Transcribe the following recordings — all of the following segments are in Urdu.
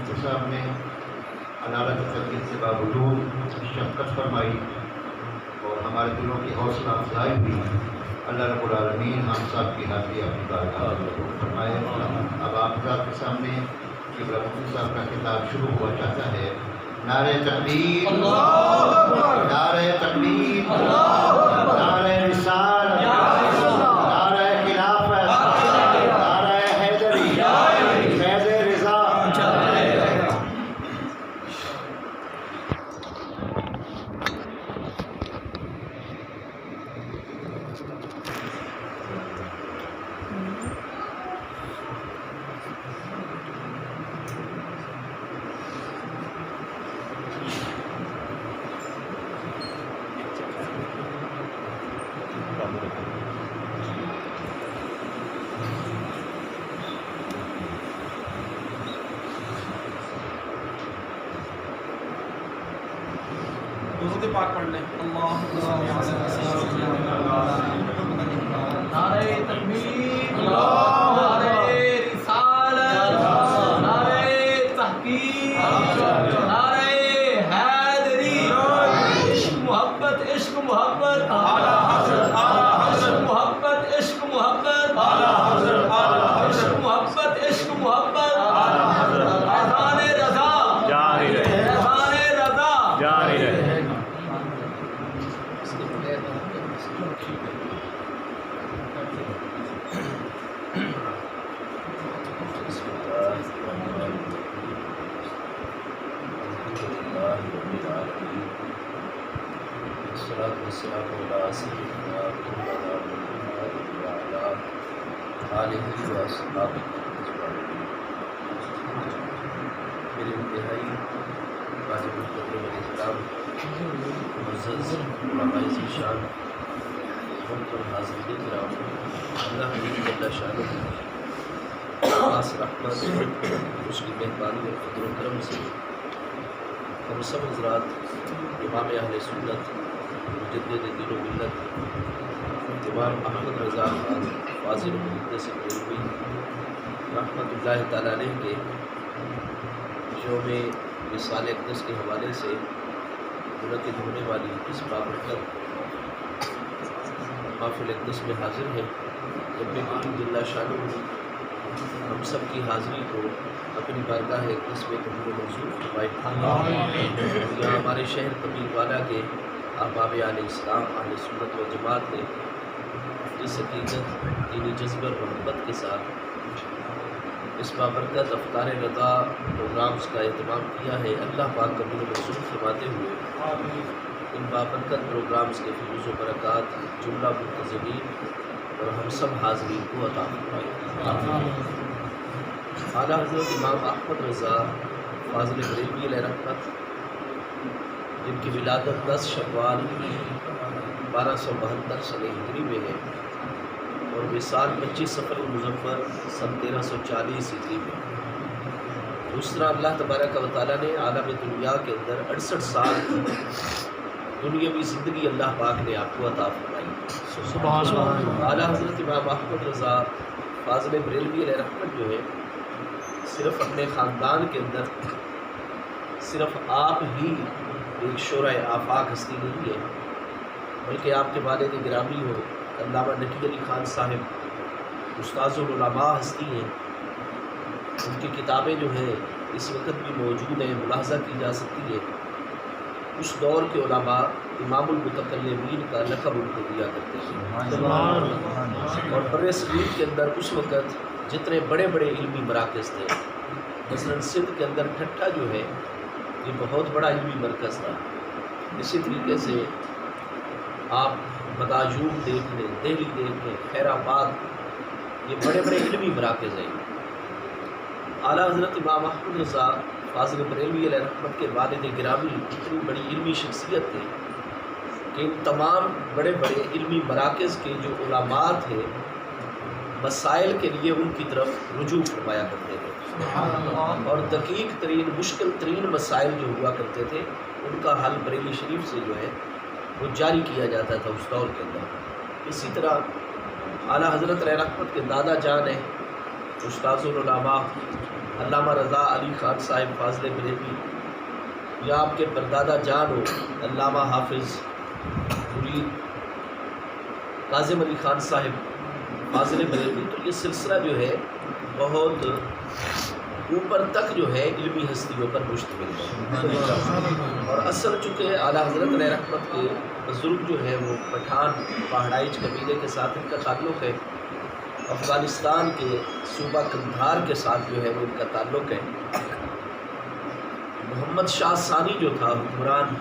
مفتی صاحب نے عدالت تقدیر سے باوجود شفقت فرمائی اور ہمارے دلوں کی حوصلہ افزائی ہوئی۔ اللہ رب العالمین ہم سب کی حاضری اپنی بارگاہ میں قبول فرمائے۔ اب آپ کے سامنے قبلہ مفتی صاحب کا خطاب شروع ہوا چاہتا ہے۔ نعرہ تکبیر، اللہ اکبر، نعرہ تکبیر، اللہ اکبر، نعرہ رسالت، نعرہ خلافت، نعرہ حیدری، فیض رضا۔ درود پاک پڑھ لیں۔ نعرہ تکبیر، نعرہ رسالت، نعرہ تحقیق، نعرہ حیدری، عشق محبت، عشق محبت، عشق محبت، عشق محبت، عشق محبت، عشق محبت، اذان رضا جاری رہے، اذان رضا جاری رہے۔ میرے انتہائی واجب القدر والاحترام معزز علماء ذیشان اور حاضرین کرام، اللہ جل شانہ خاص رحمت اس کی مہربانی اور فضل و کرم سے ہم سب حضرات امام اہل سنت مجدد دین و ملت امام احمد رضا خان فاضل محدث بریلوی رحمۃ اللہ تعالیٰ علیہ کے یوم وصال اقدس کے حوالے سے منعقد ہونے والی اس بابرکت محفل اقدس میں حاضر ہیں۔ رب کریم جل شانہ ہم سب کی حاضری کو اپنی بارگاہ اقدس میں قبول و منظور فرمائے۔ یہاں ہمارے شہر قبیل والا کے احباب علیہ السلام اہل سنت و جماعت نے اس عقیدت دینی جذبہ اور محبت کے ساتھ اس بابرکت افطار رضا پروگرامز کا اہتمام کیا ہے۔ اللہ پاک قبول و منظور فرماتے ہوئے ان بابرکت پروگرامز کے فیوز و برکات جملہ منتظمین اور ہم سب حاضرین کو عطا فرمائے۔ اعلیٰ حضرت امام احمد رضا فاضل بریلوی علیہ رحمت، جن کی ولادت 10 شوال 1272 سنہ ہجری میں ہے اور وصال 25 صفر المظفر سن 1340 ہجری میں۔ اس طرح اللہ تبارک و تعالیٰ نے عالم دنیا کے اندر 68 سال دنیاوی زندگی اللہ پاک نے آپ کو عطا فرمائی۔ اعلیٰ حضرت امام احمد رضا فاضل بریلوی علیہ رحمت جو ہے صرف اپنے خاندان کے اندر صرف آپ ہی ایک شورۂ آفاق ہستی نہیں ہے، بلکہ آپ کے والد گرامی ہو علامہ نقی علی خان صاحب استاذ العلماء ہستی ہیں۔ ان کی کتابیں جو ہیں اس وقت بھی موجود ہیں، ملاحظہ کی جا سکتی ہے۔ اس دور کے علماء امام المتکلمین کا لقب ان کو دیا کرتے ہیں، اور بر صغیر کے اندر اس وقت جتنے بڑے بڑے علمی مراکز تھے، مثلاً سندھ کے اندر ٹھٹھا جو ہے یہ بہت بڑا علمی مرکز تھا۔ اسی طریقے سے آپ بدایوب دیکھ لیں، دہلی دیکھ لیں، خیر آباد، یہ بڑے بڑے علمی مراکز ہیں۔ اعلیٰ حضرت امام احمد رضا فاضل بریلوی علیہ رحمت کے والد گرامی اتنی بڑی علمی شخصیت تھے کہ ان تمام بڑے بڑے علمی مراکز کے جو علماء تھے مسائل کے لیے ان کی طرف رجوع فرمایا کرتے تھے، اور دقیق ترین مشکل ترین مسائل جو ہوا کرتے تھے ان کا حل بریلی شریف سے جو ہے وہ جاری کیا جاتا تھا اس دور کے اندر۔ اسی طرح اعلیٰ حضرت علیہ رحمت کے دادا جان ہیں استاذ العلماء علامہ رضا علی خان صاحب فاضل بریلوی، یا آپ کے پردادا جان ہو علامہ حافظ مرید کاظم علی خان صاحب فاضل بریلوی، تو یہ سلسلہ جو ہے بہت اوپر تک جو ہے علمی ہستیوں پر مشتمل ہے، اور اصل چونکہ اعلیٰ حضرت علیہ رحمت کے بزرگ جو ہے وہ پٹھان پہاڑائچ قبیلے کے ساتھ ان کا تعلق ہے، افغانستان کے صوبہ قندھار کے ساتھ جو ہے وہ ان کا تعلق ہے۔ محمد شاہ ثانی جو تھا حکمران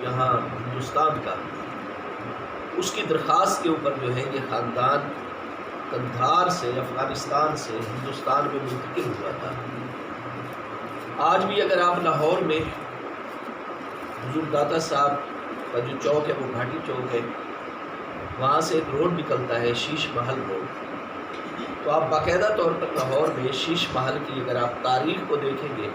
یہاں ہندوستان کا، اس کی درخواست کے اوپر جو ہے یہ خاندان قندھار سے افغانستان سے ہندوستان میں منتقل ہوا تھا۔ آج بھی اگر آپ لاہور میں حضور داتا صاحب کا جو چوک ہے وہ گھاٹی چوک ہے، وہاں سے ایک روڈ نکلتا ہے شیش محل روڈ، تو آپ باقاعدہ طور پر لاہور میں شیش محل کی اگر آپ تاریخ کو دیکھیں گے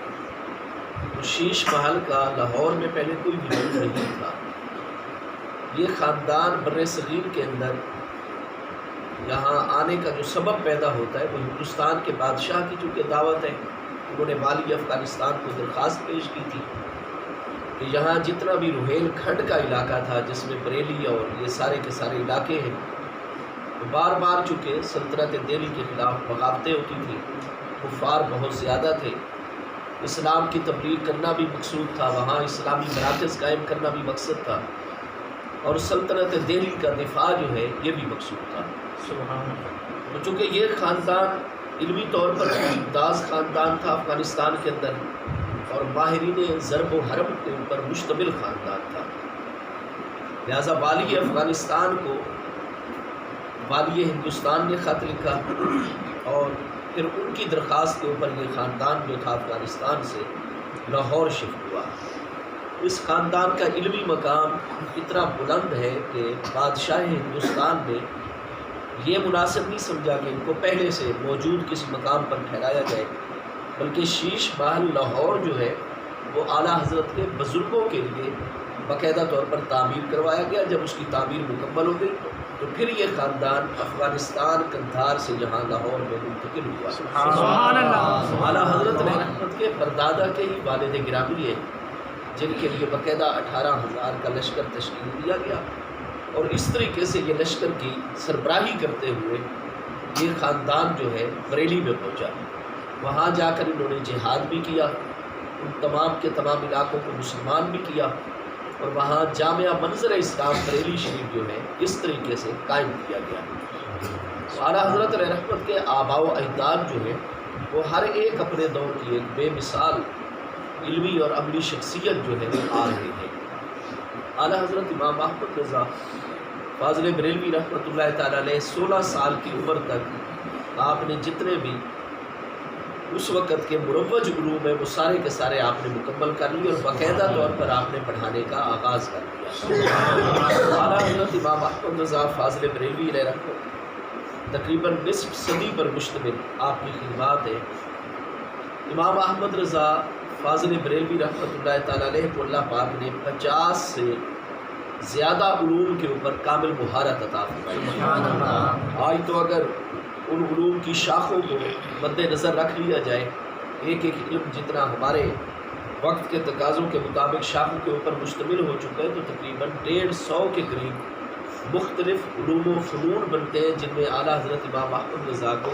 تو شیش محل کا لاہور میں پہلے کوئی وجود نہیں تھا۔ یہ خاندان بر صغیر کے اندر یہاں آنے کا جو سبب پیدا ہوتا ہے وہ ہندوستان کے بادشاہ کی چونکہ دعوت ہے، انہوں نے والی افغانستان کو درخواست پیش کی تھی کہ یہاں جتنا بھی روہیل کھنڈ کا علاقہ تھا جس میں بریلی اور یہ سارے کے سارے علاقے ہیں، تو بار بار چونکہ سلطنت دہلی کے خلاف بغاوتیں ہوتی تھیں، کفار بہت زیادہ تھے، اسلام کی تبلیغ کرنا بھی مقصود تھا، وہاں اسلامی مراکز قائم کرنا بھی مقصد تھا، اور سلطنت دہلی کا دفاع جو ہے یہ بھی مقصود تھا۔ تو چونکہ یہ خاندان علمی طور پر ممتاز خاندان تھا افغانستان کے اندر، اور ماہرین ضرب و حرب کے اوپر مشتمل خاندان تھا، لہذا والی افغانستان کو والی ہندوستان نے خط لکھا، اور پھر ان کی درخواست کے اوپر یہ خاندان جو تھا افغانستان سے لاہور شفٹ ہوا۔ اس خاندان کا علمی مقام اتنا بلند ہے کہ بادشاہ ہندوستان نے یہ مناسب نہیں سمجھا کہ ان کو پہلے سے موجود کسی مقام پر ٹھہرایا جائے، بلکہ شیش محل لاہور جو ہے وہ اعلیٰ حضرت کے بزرگوں کے لیے باقاعدہ طور پر تعمیر کروایا گیا۔ جب اس کی تعمیر مکمل ہو گئی تو پھر یہ خاندان افغانستان قندھار سے جہاں لاہور میں منتقل ہوا۔ سبحان اللہ۔ اعلیٰ حضرت علیہ رحمت کے پردادا کے ہی والد گرامی ہیں، جن کے لیے باقاعدہ 18,000 کا لشکر تشکیل دیا گیا، اور اس طریقے سے یہ لشکر کی سربراہی کرتے ہوئے یہ خاندان جو ہے بریلی میں پہنچا۔ وہاں جا کر انہوں نے جہاد بھی کیا، ان تمام کے تمام علاقوں کو مسلمان بھی کیا، اور وہاں جامعہ منظر اسلام بریلی شریف جو ہے اس طریقے سے قائم کیا گیا۔ اعلیٰ حضرت علیہ رحمت کے آباء و اجداد جو ہیں وہ ہر ایک اپنے دور کی ایک بے مثال علمی اور عملی شخصیت جو ہے وہ آ رہے ہیں۔ اعلیٰ حضرت امام احمد رضا فاضل بریلوی رحمۃ اللہ تعالیٰ علیہ 16 سال کی عمر تک آپ نے جتنے بھی اس وقت کے مروج علوم ہے وہ سارے کے سارے آپ نے مکمل کر لی، اور باقاعدہ طور پر آپ نے پڑھانے کا آغاز کر دیا۔ اعلیٰ حضرت امام احمد رضا فاضل بریلوی علیہ رحمۃ تقریباً نصف صدی پر مشتمل آپ کی خدمات ہے۔ امام احمد رضا فاضل بریلوی رحمۃ اللہ تعالیٰ علیہ کو اللہ پاک نے 50 سے زیادہ علوم کے اوپر کامل مہارت عطا فرمائی۔ آج تو اگر ان علوم کی شاخوں کو مد نظر رکھ لیا جائے، ایک ایک علم جتنا ہمارے وقت کے تقاضوں کے مطابق شاخوں کے اوپر مشتمل ہو چکا ہے، تو تقریباً 150 کے قریب مختلف علوم و فنون بنتے ہیں، جن میں اعلیٰ حضرت امام احمد رضا کو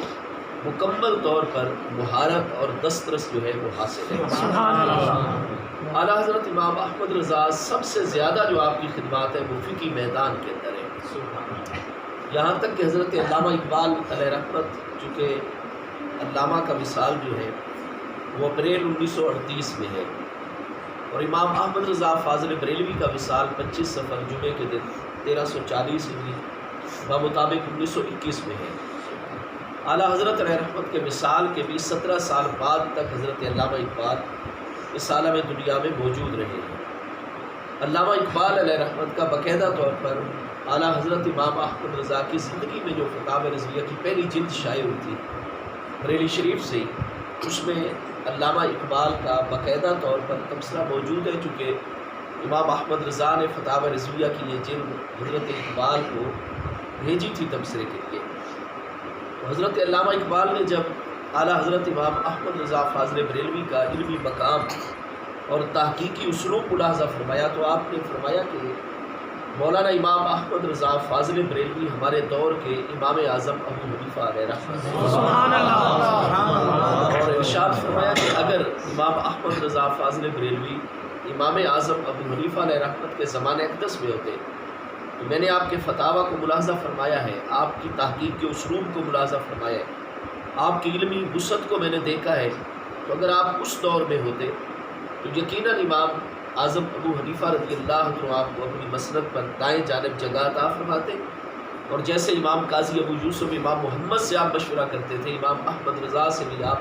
مکمل طور پر مہارت اور دسترس جو ہے وہ حاصل ہے۔ اعلیٰ حضرت امام احمد رضا سب سے زیادہ جو آپ کی خدمات ہے وہ فقہی میدان کے اندر ہے، یہاں تک کہ حضرت علامہ اقبال علیہ رحمت چونکہ علامہ کا وصال جو ہے وہ اپریل 1938 میں ہے، اور امام احمد رضا فاضل بریلوی کا وصال 25 صفر جمعے کے دن 1340 ہجری بمطابق 1921 میں ہے۔ اعلیٰ حضرت علیہ رحمت کے وصال کے بھی 17 سال بعد تک حضرت علامہ اقبال اس عالم دنیا میں موجود رہے ہیں۔ علامہ اقبال علیہ رحمت کا باقاعدہ طور پر اعلیٰ حضرت امام احمد رضا کی زندگی میں جو فتاوی رضویہ کی پہلی جلد شائع ہوئی تھی بریلی شریف سے، اس میں علامہ اقبال کا باقاعدہ طور پر تبصرہ موجود ہے، چونکہ امام احمد رضا نے فتاوی رضویہ کی یہ جلد حضرت اقبال کو بھیجی تھی تبصرے کے لیے۔ حضرت علامہ اقبال نے جب اعلیٰ حضرت امام احمد رضا فاضل بریلوی کا علمی مقام اور تحقیقی اسلوب ملاحظہ فرمایا تو آپ نے فرمایا کہ مولانا امام احمد رضا فاضل بریلوی ہمارے دور کے امام اعظم ابو حنیفہ علیہ رحمۃ سبحان اللہ اور ارشاد فرمایا کہ اگر امام احمد رضا فاضل بریلوی امام اعظم ابو حنیفہ علیہ رحمت کے زمانے اقدس میں ہوتے تو میں نے آپ کے فتاویٰ کو ملاحظہ فرمایا ہے، آپ کی تحقیق کے اسلوب کو ملاحظہ فرمایا ہے، آپ کی علمی وسعت کو میں نے دیکھا ہے، تو اگر آپ اس دور میں ہوتے تو یقیناً امام اعظم ابو حنیفہ رضی اللہ عنہ آپ کو اپنی مسند پر دائیں جانب جگہ عطا فرماتے، اور جیسے امام قاضی ابو یوسف امام محمد سے آپ مشورہ کرتے تھے، امام احمد رضا سے بھی آپ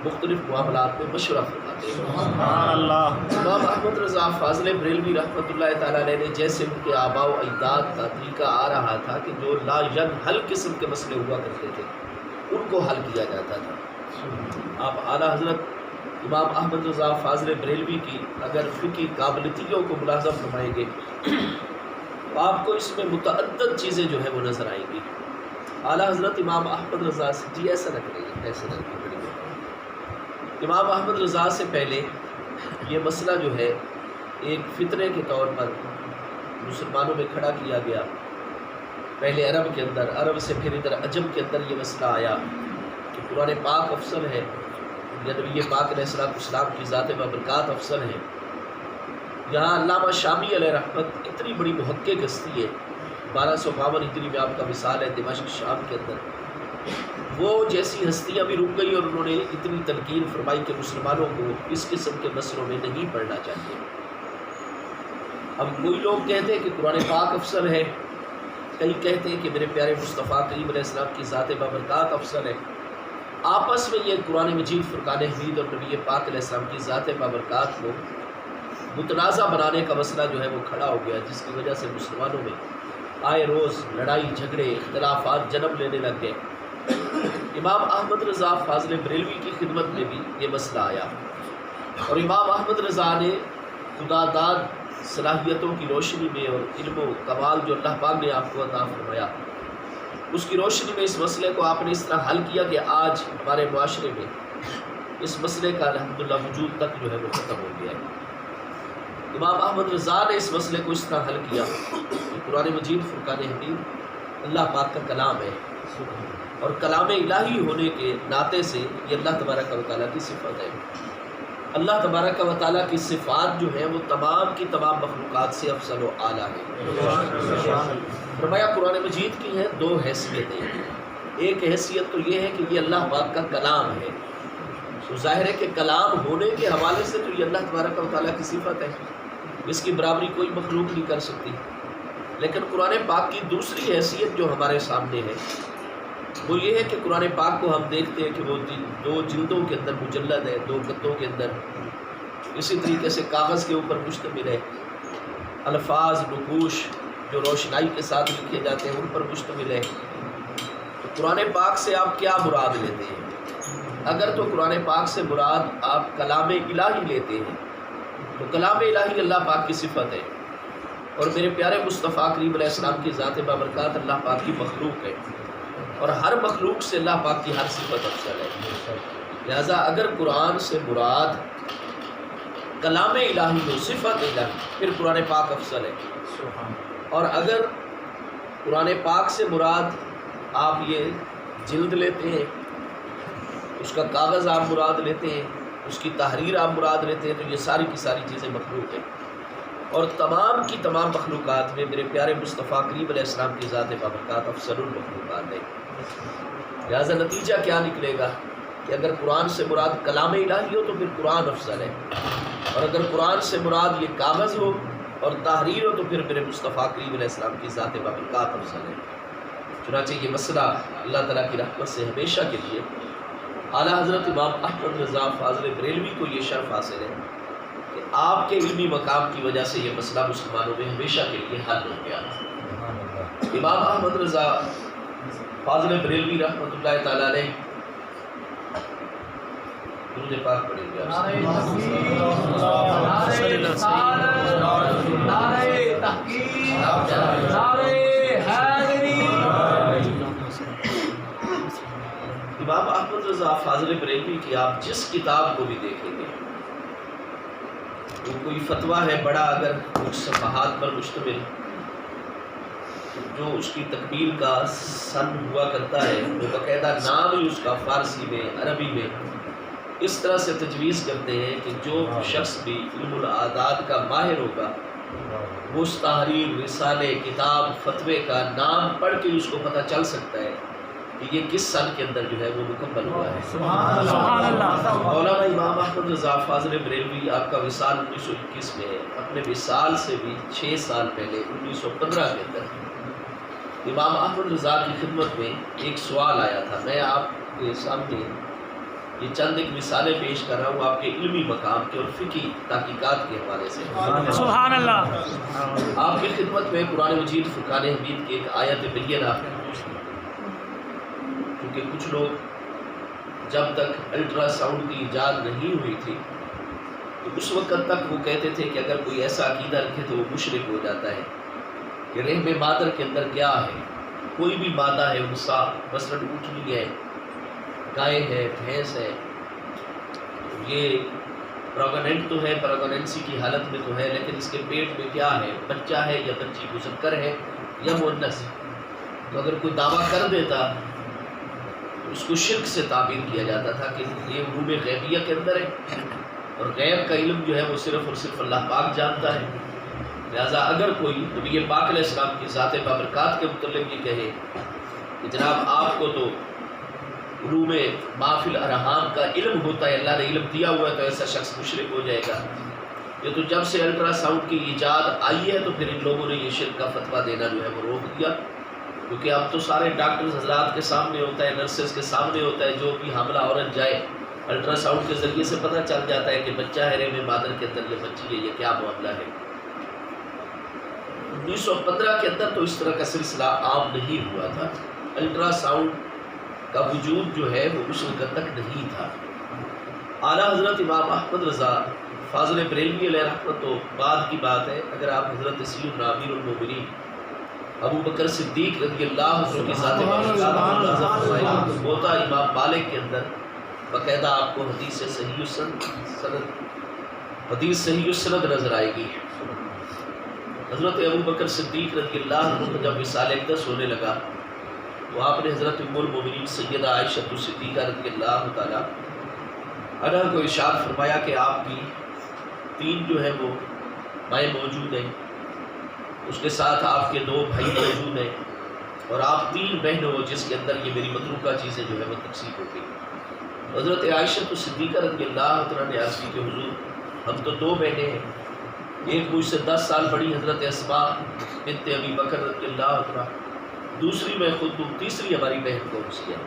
مختلف معاملات میں مشورہ فرماتے ہیں۔ سبحان اللہ امام احمد رضا فاضل بریلوی رحمۃ اللہ تعالیٰ علیہ نے جیسے ان کے آباء و اجداد کا طریقہ آ رہا تھا کہ جو لا ینحل قسم کے مسئلے ہوا کرتے تھے ان کو حل کیا جاتا تھا، آپ اعلیٰ حضرت امام احمد رضا فاضل بریلوی کی اگر فقہی قابلیتوں کو ملاحظہ فرمائیں گے تو آپ کو اس میں متعدد چیزیں جو ہے وہ نظر آئیں گی۔ اعلیٰ حضرت امام احمد رضا سے جی ایسا نہ کریں گے، ایسا نہ کریں گے، امام احمد رضا سے پہلے یہ مسئلہ جو ہے ایک فتنے کے طور پر مسلمانوں میں کھڑا کیا گیا، پہلے عرب کے اندر، عرب سے پھر ادھر عجم کے اندر یہ مسئلہ آیا کہ قرآن پاک افضل ہے یا نبی پاک علیہ السلام کی ذات بابرکات افضل ہے۔ یہاں علامہ شامی علیہ رحمت اتنی بڑی محقق ہستی ہے، 1252 ہجری میں آپ کا مثال ہے دمشق شام کے اندر، وہ جیسی ہستیاں بھی رک گئی اور انہوں نے اتنی تلقین فرمائی کہ مسلمانوں کو اس قسم کے مسئلوں میں نہیں پڑھنا چاہیے۔ اب کوئی لوگ کہتے ہیں کہ قرآن پاک افضل ہے، کئی کہتے ہیں کہ میرے پیارے مصطفیٰ کریم علیہ السلام کی ذات بابرکات افضل ہے۔ آپس میں یہ قرآن مجید فرقان حمید اور نبی پاک علیہ السلام کی ذات بابرکات کو متنازع بنانے کا مسئلہ جو ہے وہ کھڑا ہو گیا، جس کی وجہ سے مسلمانوں میں آئے روز لڑائی جھگڑے اختلافات جنم لینے لگ گئے۔ امام احمد رضا فاضل بریلوی کی خدمت میں بھی یہ مسئلہ آیا، اور امام احمد رضا نے خدا داد صلاحیتوں کی روشنی میں اور علم و کمال جو اللہ پاک نے آپ کو عطا فرمایا اس کی روشنی میں اس مسئلے کو آپ نے اس طرح حل کیا کہ آج ہمارے معاشرے میں اس مسئلے کا الحمدللہ وجود تک جو ہے وہ ختم ہو گیا ہے۔ امام احمد رضا نے اس مسئلے کو اس طرح حل کیا کہ قرآن مجید فرقان حمید اللہ پاک کا کلام ہے، اور کلام الہی ہونے کے ناطے سے یہ اللہ تبارک و تعالیٰ کی صفت ہے۔ اللہ تبارک و تعالیٰ کی صفات جو ہیں وہ تمام کی تمام مخلوقات سے افضل و اعلیٰ ہے۔ فرمایا قرآن مجید کی ہیں دو حیثیتیں، ایک حیثیت تو یہ ہے کہ یہ اللہ پاک کا کلام ہے، تو ظاہر ہے کہ کلام ہونے کے حوالے سے تو یہ اللہ تبارک و تعالیٰ کی صفت ہے، اس کی برابری کوئی مخلوق نہیں کر سکتی۔ لیکن قرآن پاک کی دوسری حیثیت جو ہمارے سامنے ہے وہ یہ ہے کہ قرآن پاک کو ہم دیکھتے ہیں کہ وہ دو جلدوں کے اندر مجلد ہے، دو گدوں کے اندر، اسی طریقے سے کاغذ کے اوپر مشتمل ہے، الفاظ نقوش جو روشنائی کے ساتھ لکھے جاتے ہیں ان پر مشتمل ہے۔ تو قرآن پاک سے آپ کیا مراد لیتے ہیں؟ اگر تو قرآن پاک سے مراد آپ کلام الہی لیتے ہیں تو کلام الہی اللہ پاک کی صفت ہے، اور میرے پیارے مصطفیٰ کریم علیہ السلام کی ذات بابرکات اللہ پاک کی مخلوق ہے، اور ہر مخلوق سے اللہ پاک کی ہر صفت افضل ہے۔ لہذا اگر قرآن سے مراد کلام الہی ہو، صفت الہی، پھر قرآن پاک افضل ہے، اور اگر قرآن پاک سے مراد آپ یہ جلد لیتے ہیں، اس کا کاغذ آپ مراد لیتے ہیں، اس کی تحریر آپ مراد لیتے ہیں، تو یہ ساری کی ساری چیزیں مخلوق ہیں، اور تمام کی تمام مخلوقات میں میرے پیارے مصطفیٰ کریم علیہ السلام کی ذات بابرکات افضل المخلوقات ہے۔ لہٰذا نتیجہ کیا نکلے گا کہ اگر قرآن سے مراد کلام الہی ہو تو پھر قرآن افضل ہے، اور اگر قرآن سے مراد یہ کاغذ ہو اور تحریر ہو تو پھر میرے مصطفیٰ کریم علیہ السلام کی ذات بابرکات افضل ہے۔ چنانچہ یہ مسئلہ اللہ تعالیٰ کی رحمت سے ہمیشہ کے لیے اعلیٰ حضرت امام احمد رضا فاضل بریلوی کو یہ شرف حاصل ہے کہ آپ کے علمی مقام کی وجہ سے یہ مسئلہ مسلمانوں میں ہمیشہ کے لیے حل ہو گیا۔ امام احمد رضا فاضل بریلوی رحمۃ اللہ تعالیٰ علیہ درود پاک پڑھیں گے آپ سے۔ احمد رضا فاضل بریلوی کی آپ جس کتاب کو بھی دیکھیں گے وہ کوئی فتویٰ ہے بڑا اگر کچھ صفحات پر مشتمل، جو اس کی تکمیل کا سن ہوا کرتا ہے وہ باقاعدہ نام ہی اس کا فارسی میں عربی میں اس طرح سے تجویز کرتے ہیں کہ جو شخص بھی علم العادات کا ماہر ہوگا وہ اس تحریر، رسالے، کتاب، فتوے کا نام پڑھ کے اس کو پتہ چل سکتا ہے کہ یہ کس سن کے اندر جو ہے وہ مکمل ہوا ہے۔ سبحان اللہ۔ مولانا امام احمد رضا فاضل بریلوی آپ کا وصال 1921 میں ہے، اپنے وصال سے بھی 6 سال پہلے 1915 کے اندر امام احمد رضا کی خدمت میں ایک سوال آیا تھا۔ میں آپ کے سامنے یہ چند ایک مثالیں پیش کر رہا ہوں آپ کے علمی مقام کے اور فقہی تحقیقات کے حوالے سے۔ سبحان اللہ۔ آپ کی خدمت میں قرآن مجید فرقان حمید کی ایک آیت بینہ، کیونکہ کچھ لوگ جب تک الٹرا ساؤنڈ کی ایجاد نہیں ہوئی تھی تو اس وقت تک وہ کہتے تھے کہ اگر کوئی ایسا عقیدہ رکھے تو وہ مشرک ہو جاتا ہے کہ رحم مادر کے اندر کیا ہے، کوئی بھی مادہ ہے انسا، مثلاً اونٹنی ہے، گائے ہے، بھینس ہے، یہ پریگننٹ تو ہے، پریگننسی کی حالت میں تو ہے، لیکن اس کے پیٹ میں کیا ہے، بچہ ہے یا بچی مذکر ہے یا مؤنث۔ تو اگر کوئی دعویٰ کر دیتا تو اس کو شرک سے تعبیر کیا جاتا تھا کہ یہ علوم غیبیہ کے اندر ہے اور غیب کا علم جو ہے وہ صرف اور صرف اللہ پاک جانتا ہے۔ لہٰذا اگر کوئی نبی پاک علیہ السلام کی ذات بابرکات کے متعلق یہ کہے کہ جناب آپ کو تو علوم ما فی الارحام کا علم ہوتا ہے، اللہ نے علم دیا ہوا ہے، تو ایسا شخص مشرک ہو جائے گا۔ یہ تو جب سے الٹرا ساؤنڈ کی ایجاد آئی ہے تو پھر ان لوگوں نے یہ شرک کا فتویٰ دینا جو ہے وہ روک دیا، کیونکہ اب تو سارے ڈاکٹرز حضرات کے سامنے ہوتا ہے، نرسز کے سامنے ہوتا ہے، جو بھی حاملہ عورت جائے الٹرا ساؤنڈ کے ذریعے سے پتہ چل جاتا ہے کہ بچہ ہے رحم مادر کے اندر یا بچی ہے، یہ کیا معاملہ ہے۔ 1915 کے اندر تو اس طرح کا سلسلہ عام نہیں ہوا تھا، الٹرا ساؤنڈ کا وجود جو ہے وہ اس وقت تک نہیں تھا۔ اعلیٰ حضرت امام احمد رضا فاضل بریلوی علیہ رحمت تو بعد کی بات ہے، اگر آپ حضرت سیدنا امیر المومنین ابو بکر صدیق رضی اللہ عنہ کی ذات بابرکات موتا امام مالک کے اندر باقاعدہ آپ کو حدیث صحیح السند نظر آئے گی۔ حضرت ابو بکر صدیق رضی اللہ عنہ کو جب وصال اقدس ہونے لگا تو آپ نے حضرت ام المومنین سیدہ عائشہ صدیقہ رضی اللہ تعالیٰ عنہا کو ارشاد فرمایا کہ آپ کی 3 جو ہے وہ مائیں موجود ہیں، اس کے ساتھ آپ کے 2 بھائی موجود ہیں اور آپ 3 بہن ہو جس کے اندر یہ میری متروکہ چیزیں جو ہے وہ تقسیم ہو گئی۔ حضرت عائشہ صدیقہ رضی اللہ تعالیٰ نے عرض کی کہ حضور ہم تو 2 بہنیں ہیں، ایک مجھ سے 10 سال بڑی حضرت اسماء بنت ابی بکر رضی اللہ تعالیٰ، دوسری میں خود ہوں، تیسری ہماری بہن کون سی ہے؟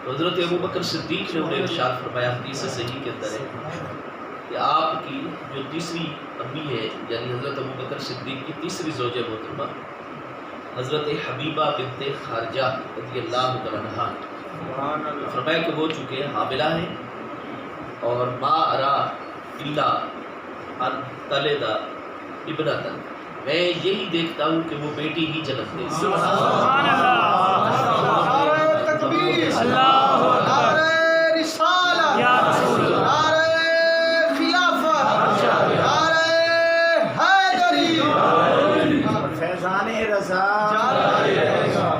تو حضرت ابو بکر صدیق نے انہیں ارشاد فرمایا، حدیث صحیح کے اندر ہے کہ آپ کی جو تیسری امی ہے یعنی حضرت ابو بکر صدیق کی تیسری زوجہ محترمہ حضرت حبیبہ بنت خارجہ رضی اللہ عنہا، فرمایا کہ وہ چونکہ حاملہ ہیں اور ما ارا الا ان تلد ابنتن، میں یہی دیکھتا ہوں کہ وہ بیٹی ہی جنم دے۔ سبحان اللہ، تکبیر، اللہ اکبر، نعرہ رسالت، یا رسول اللہ، نعرہ خلافت، نعرہ حیدری، فیضان رضا۔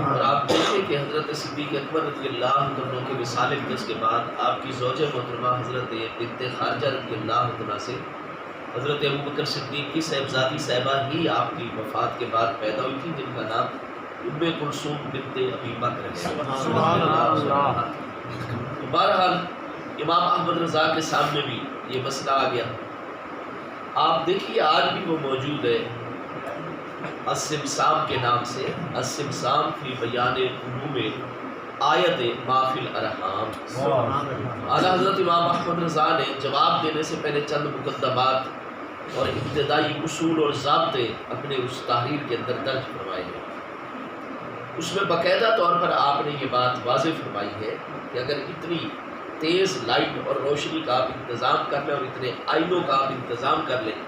اور آپ دیکھیں کہ حضرت صدیق اکبر رضی اللہ عنہ کے وصال اقدس کے بعد آپ کی زوجہ محترمہ حضرت بنت خارجہ رضی اللہ عنہ سے حضرت ابو بکر صدیق کی صاحبزادی صاحبہ ہی آپ کی وفات کے بعد پیدا ہوئی تھی، جن کا نام ام کلثوم بنت ابی بکر ہے۔ سبحان اللہ۔ تو بہرحال امام احمد رضا کے سامنے بھی یہ مسئلہ آ گیا۔ آپ دیکھیے آج بھی وہ موجود ہے السمسام کے نام سے، السمسام فی بیان علوم آیت ما فی الارحام۔ اعلیٰ حضرت امام احمد رضا نے جواب دینے سے پہلے چند مقدمات اور ابتدائی اصول اور ضابطے اپنے اس تحریر کے اندر درج فرمائے ہیں۔ اس میں باقاعدہ طور پر آپ نے یہ بات واضح فرمائی ہے کہ اگر اتنی تیز لائٹ اور روشنی کا آپ انتظام کر لیں اور اتنے آئینوں کا آپ انتظام کر لیں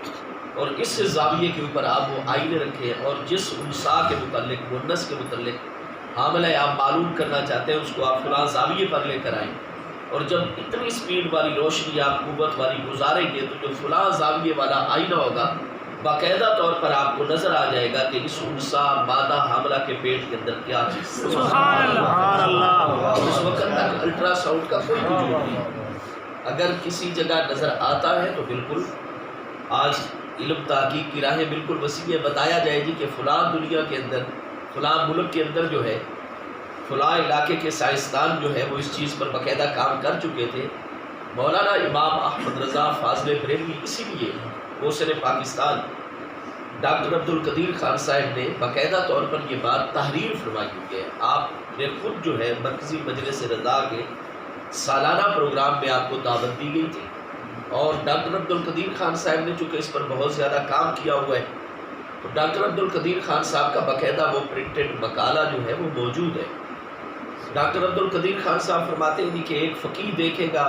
اور اس زاویے کے اوپر آپ وہ آئینے رکھیں اور جس انسا کے متعلق، مونس کے متعلق حاملہ آپ معلوم کرنا چاہتے ہیں اس کو آپ فلاں زاویے پر لے کر آئیں اور جب اتنی سپیڈ والی روشنی آپ قوت والی گزاریں گے تو جو فلاں زاویے والا آئینہ ہوگا باقاعدہ طور پر آپ کو نظر آ جائے گا کہ اس انسا مادہ حاملہ کے پیٹ کے اندر کیا چیز ہے۔ سبحان اللہ۔ اس وقت تک الٹرا ساؤنڈ کا کوئی وجود نہیں۔ اگر کسی جگہ نظر آتا ہے تو بالکل آج علم تحقیق کی راہیں بالکل وسیع ہے، بتایا جائے گی کہ فلاں دنیا کے اندر فلاں ملک کے اندر جو ہے فلاں علاقے کے سائنسدان جو ہے وہ اس چیز پر باقاعدہ کام کر چکے تھے۔ مولانا امام احمد رضا فاضل بریلوی اسی لیے محسن پاکستان ڈاکٹر عبدالقدیر خان صاحب نے باقاعدہ طور پر یہ بات تحریر فرمائی ہوئی ہے۔ آپ نے خود جو ہے مرکزی مجلس رضا کے سالانہ پروگرام میں آپ کو دعوت دی گئی تھی، اور ڈاکٹر عبدالقدیر خان صاحب نے چونکہ اس پر بہت زیادہ کام کیا ہوا ہے تو ڈاکٹر عبدالقدیر خان صاحب کا باقاعدہ وہ پرنٹڈ مقالہ جو ہے وہ موجود ہے۔ ڈاکٹر عبدالقدیر خان صاحب فرماتے ہیں کہ ایک فقیہ دیکھے گا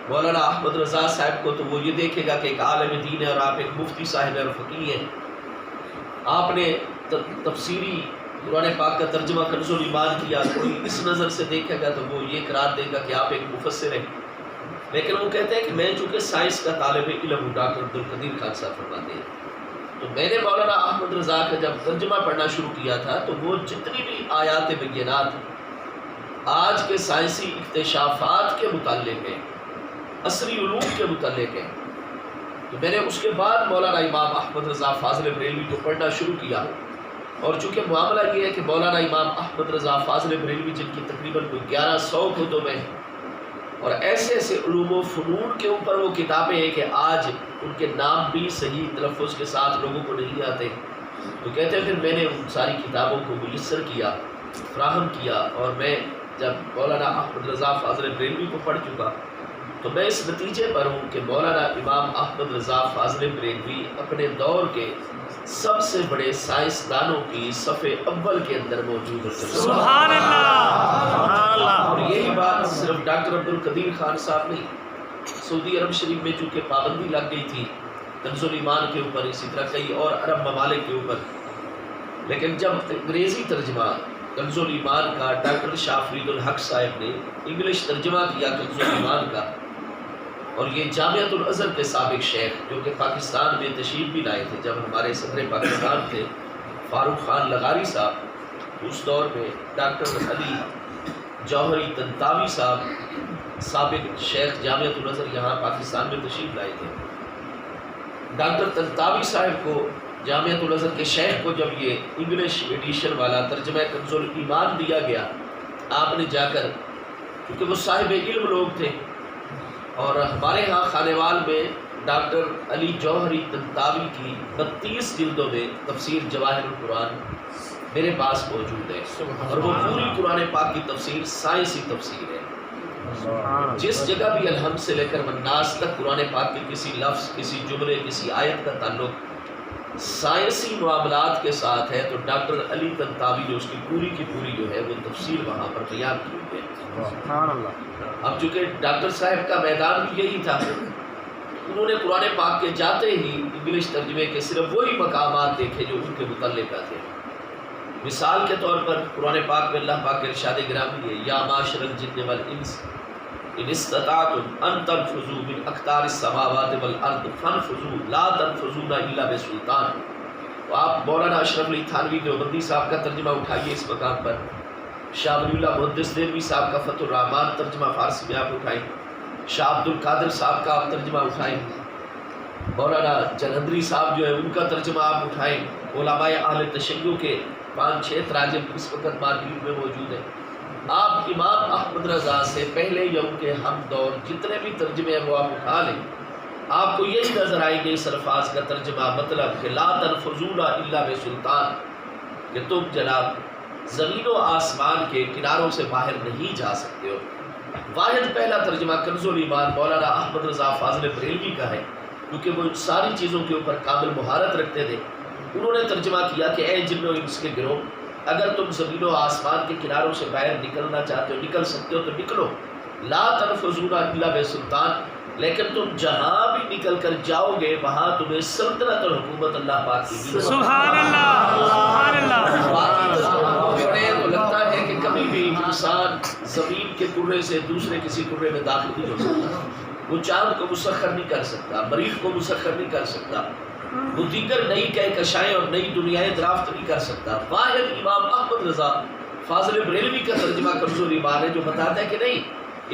مولانا احمد رضا صاحب کو تو وہ یہ دیکھے گا کہ ایک عالم دین ہے اور آپ ایک مفتی صاحب ہیں اور فقیہ ہیں۔ آپ نے تفسیری قرآن پاک کا ترجمہ کنز الایمان کیا، کوئی اس نظر سے دیکھے گا تو وہ یہ قرار دے گا کہ آپ ایک مفسر ہیں، لیکن وہ کہتے ہیں کہ میں چونکہ سائنس کا طالب علم ہوں، ڈاکٹر عبدالقدیر خان صاحب فرماتے ہیں، تو میں نے مولانا احمد رضا کا جب ترجمہ پڑھنا شروع کیا تھا تو وہ جتنی بھی آیات بینات آج کے سائنسی اکتشافات کے متعلق ہیں، عصری علوم کے متعلق ہیں، تو میں نے اس کے بعد مولانا امام احمد رضا فاضل بریلوی کو پڑھنا شروع کیا۔ اور چونکہ معاملہ یہ ہے کہ مولانا امام احمد رضا فاضل بریلوی جن کی تقریباً کوئی 1100 کتب ہیں اور ایسے ایسے علوم و فنون کے اوپر وہ کتابیں ہیں کہ آج ان کے نام بھی صحیح تلفظ کے ساتھ لوگوں کو نہیں آتے، تو کہتے ہیں پھر میں نے ان ساری کتابوں کو میسر کیا، فراہم کیا، اور میں جب مولانا احمد رضا فاضل بریلوی کو پڑھ چکا تو میں اس نتیجے پر ہوں کہ مولانا امام احمد رضا فاضل بریلوی اپنے دور کے سب سے بڑے سائنسدانوں کی صف اول کے اندر موجود ہے۔ سبحان اللہ۔ اور یہی بات صرف ڈاکٹر عبدالقدیر خان صاحب نہیں، سعودی عرب شریف میں چونکہ پابندی لگ گئی تھی کنز الایمان کے اوپر، اسی طرح کئی اور عرب ممالک کے اوپر، لیکن جب انگریزی ترجمہ کنز الایمان کا ڈاکٹر شاہ فرید الحق صاحب نے انگلش ترجمہ کیا کنز الایمان کا، اور یہ جامعۃ الازہر کے سابق شیخ جو کہ پاکستان میں تشریف بھی لائے تھے جب ہمارے صدر پاکستان تھے فاروق خان لغاری صاحب، اس دور میں ڈاکٹر علی جوہری طنطاوی صاحب سابق شیخ جامعۃ الازہر یہاں پاکستان میں تشریف لائے تھے۔ ڈاکٹر طنطاوی صاحب کو جامعۃ الازہر کے شیخ کو جب یہ انگلش ایڈیشن والا ترجمہ کنز الایمان دیا گیا، آپ نے جا کر، کیونکہ وہ صاحب علم لوگ تھے، اور ہمارے ہاں خانیوال میں ڈاکٹر علی جوہری طنطاوی کی 32 جلدوں میں تفسیر جواہر القرآن میرے پاس موجود ہے، اور وہ پوری قرآن پاک کی تفسیر سائنسی تفسیر ہے۔ جس جگہ بھی الحمد سے لے کر والناس تک قرآن پاک کے کسی لفظ، کسی جملے، کسی آیت کا تعلق سائنسی معاملات کے ساتھ ہے تو ڈاکٹر علی طنطاوی جو اس کی پوری جو ہے وہ تفسیر وہاں پر بیان کی ہوئی ہے۔ سبحان اللہ۔ اب چونکہ ڈاکٹر صاحب کا میدان بھی یہی تھا، انہوں نے قرآن پاک کے جاتے ہی انگلش ترجمے کے صرف وہی مقامات دیکھے جو ان کے متعلق تھے۔ مثال کے طور پر قرآن پاک میں اللہ پاک کے ارشاد گرامی ہے، یا معاشر الجن والانس ان استطعتم ان تنفذوا من اقطار السماوات والارض فانفذوا لا تنفذون الا بسلطان۔ تو آپ مولانا اشرف علی تھانوی دیوبندی صاحب کا ترجمہ اٹھائیے اس مقام پر، شاہ ولی اللہ محدث دہلوی صاحب کا فتح الرحمان ترجمہ فارسی میں آپ اٹھائیں، شاہ عبد القادر صاحب کا آپ ترجمہ اٹھائیں، مولانا جلندری صاحب جو ہے ان کا ترجمہ آپ اٹھائیں، علماء اہل تشیع کے 5-6 تراجم اس وقت مارکیٹ میں موجود ہیں۔ آپ امام احمد رضا سے پہلے یا ان کے ہم دور جتنے بھی ترجمے ہیں وہ آپ اٹھا لیں، آپ کو یہی نظر آئیں گے اس الفاظ کا ترجمہ مطلب کہ لا تنفذون الا بسلطان، کہ تم جناب زمین و آسمان کے کناروں سے باہر نہیں جا سکتے ہو۔ واحد پہلا ترجمہ کنز الایمان مولانا احمد رضا فاضل بریلوی کا ہے، کیونکہ وہ ان ساری چیزوں کے اوپر کامل مہارت رکھتے تھے۔ انہوں نے ترجمہ کیا کہ اے جن و انس کے گروہ، اگر تم زمین و آسمان کے کناروں سے باہر نکلنا چاہتے ہو، نکل سکتے ہو تو نکلو، لا تنفذون الا بسلطان، لیکن تم جہاں بھی نکل کر جاؤ گے وہاں تمہیں سلطنت اور حکومت اللہ پاک کی دی۔ سبحان اللہ، سبحان اللہ۔ باقی تو لگتا ہے کہ کبھی بھی انسان زمین کے کرے سے دوسرے کسی کرے میں داخل نہیں ہو سکتا، وہ چاند کو مسخر نہیں کر سکتا، مریخ کو مسخر نہیں کر سکتا، وہ دیگر نئی کہکشائیں اور نئی دنیایں درافت نہیں کر سکتا۔ واحد امام احمد رضا فاضل بریلوی کا ترجمہ کمزور ایمان ہے جو بتاتا ہے کہ نہیں،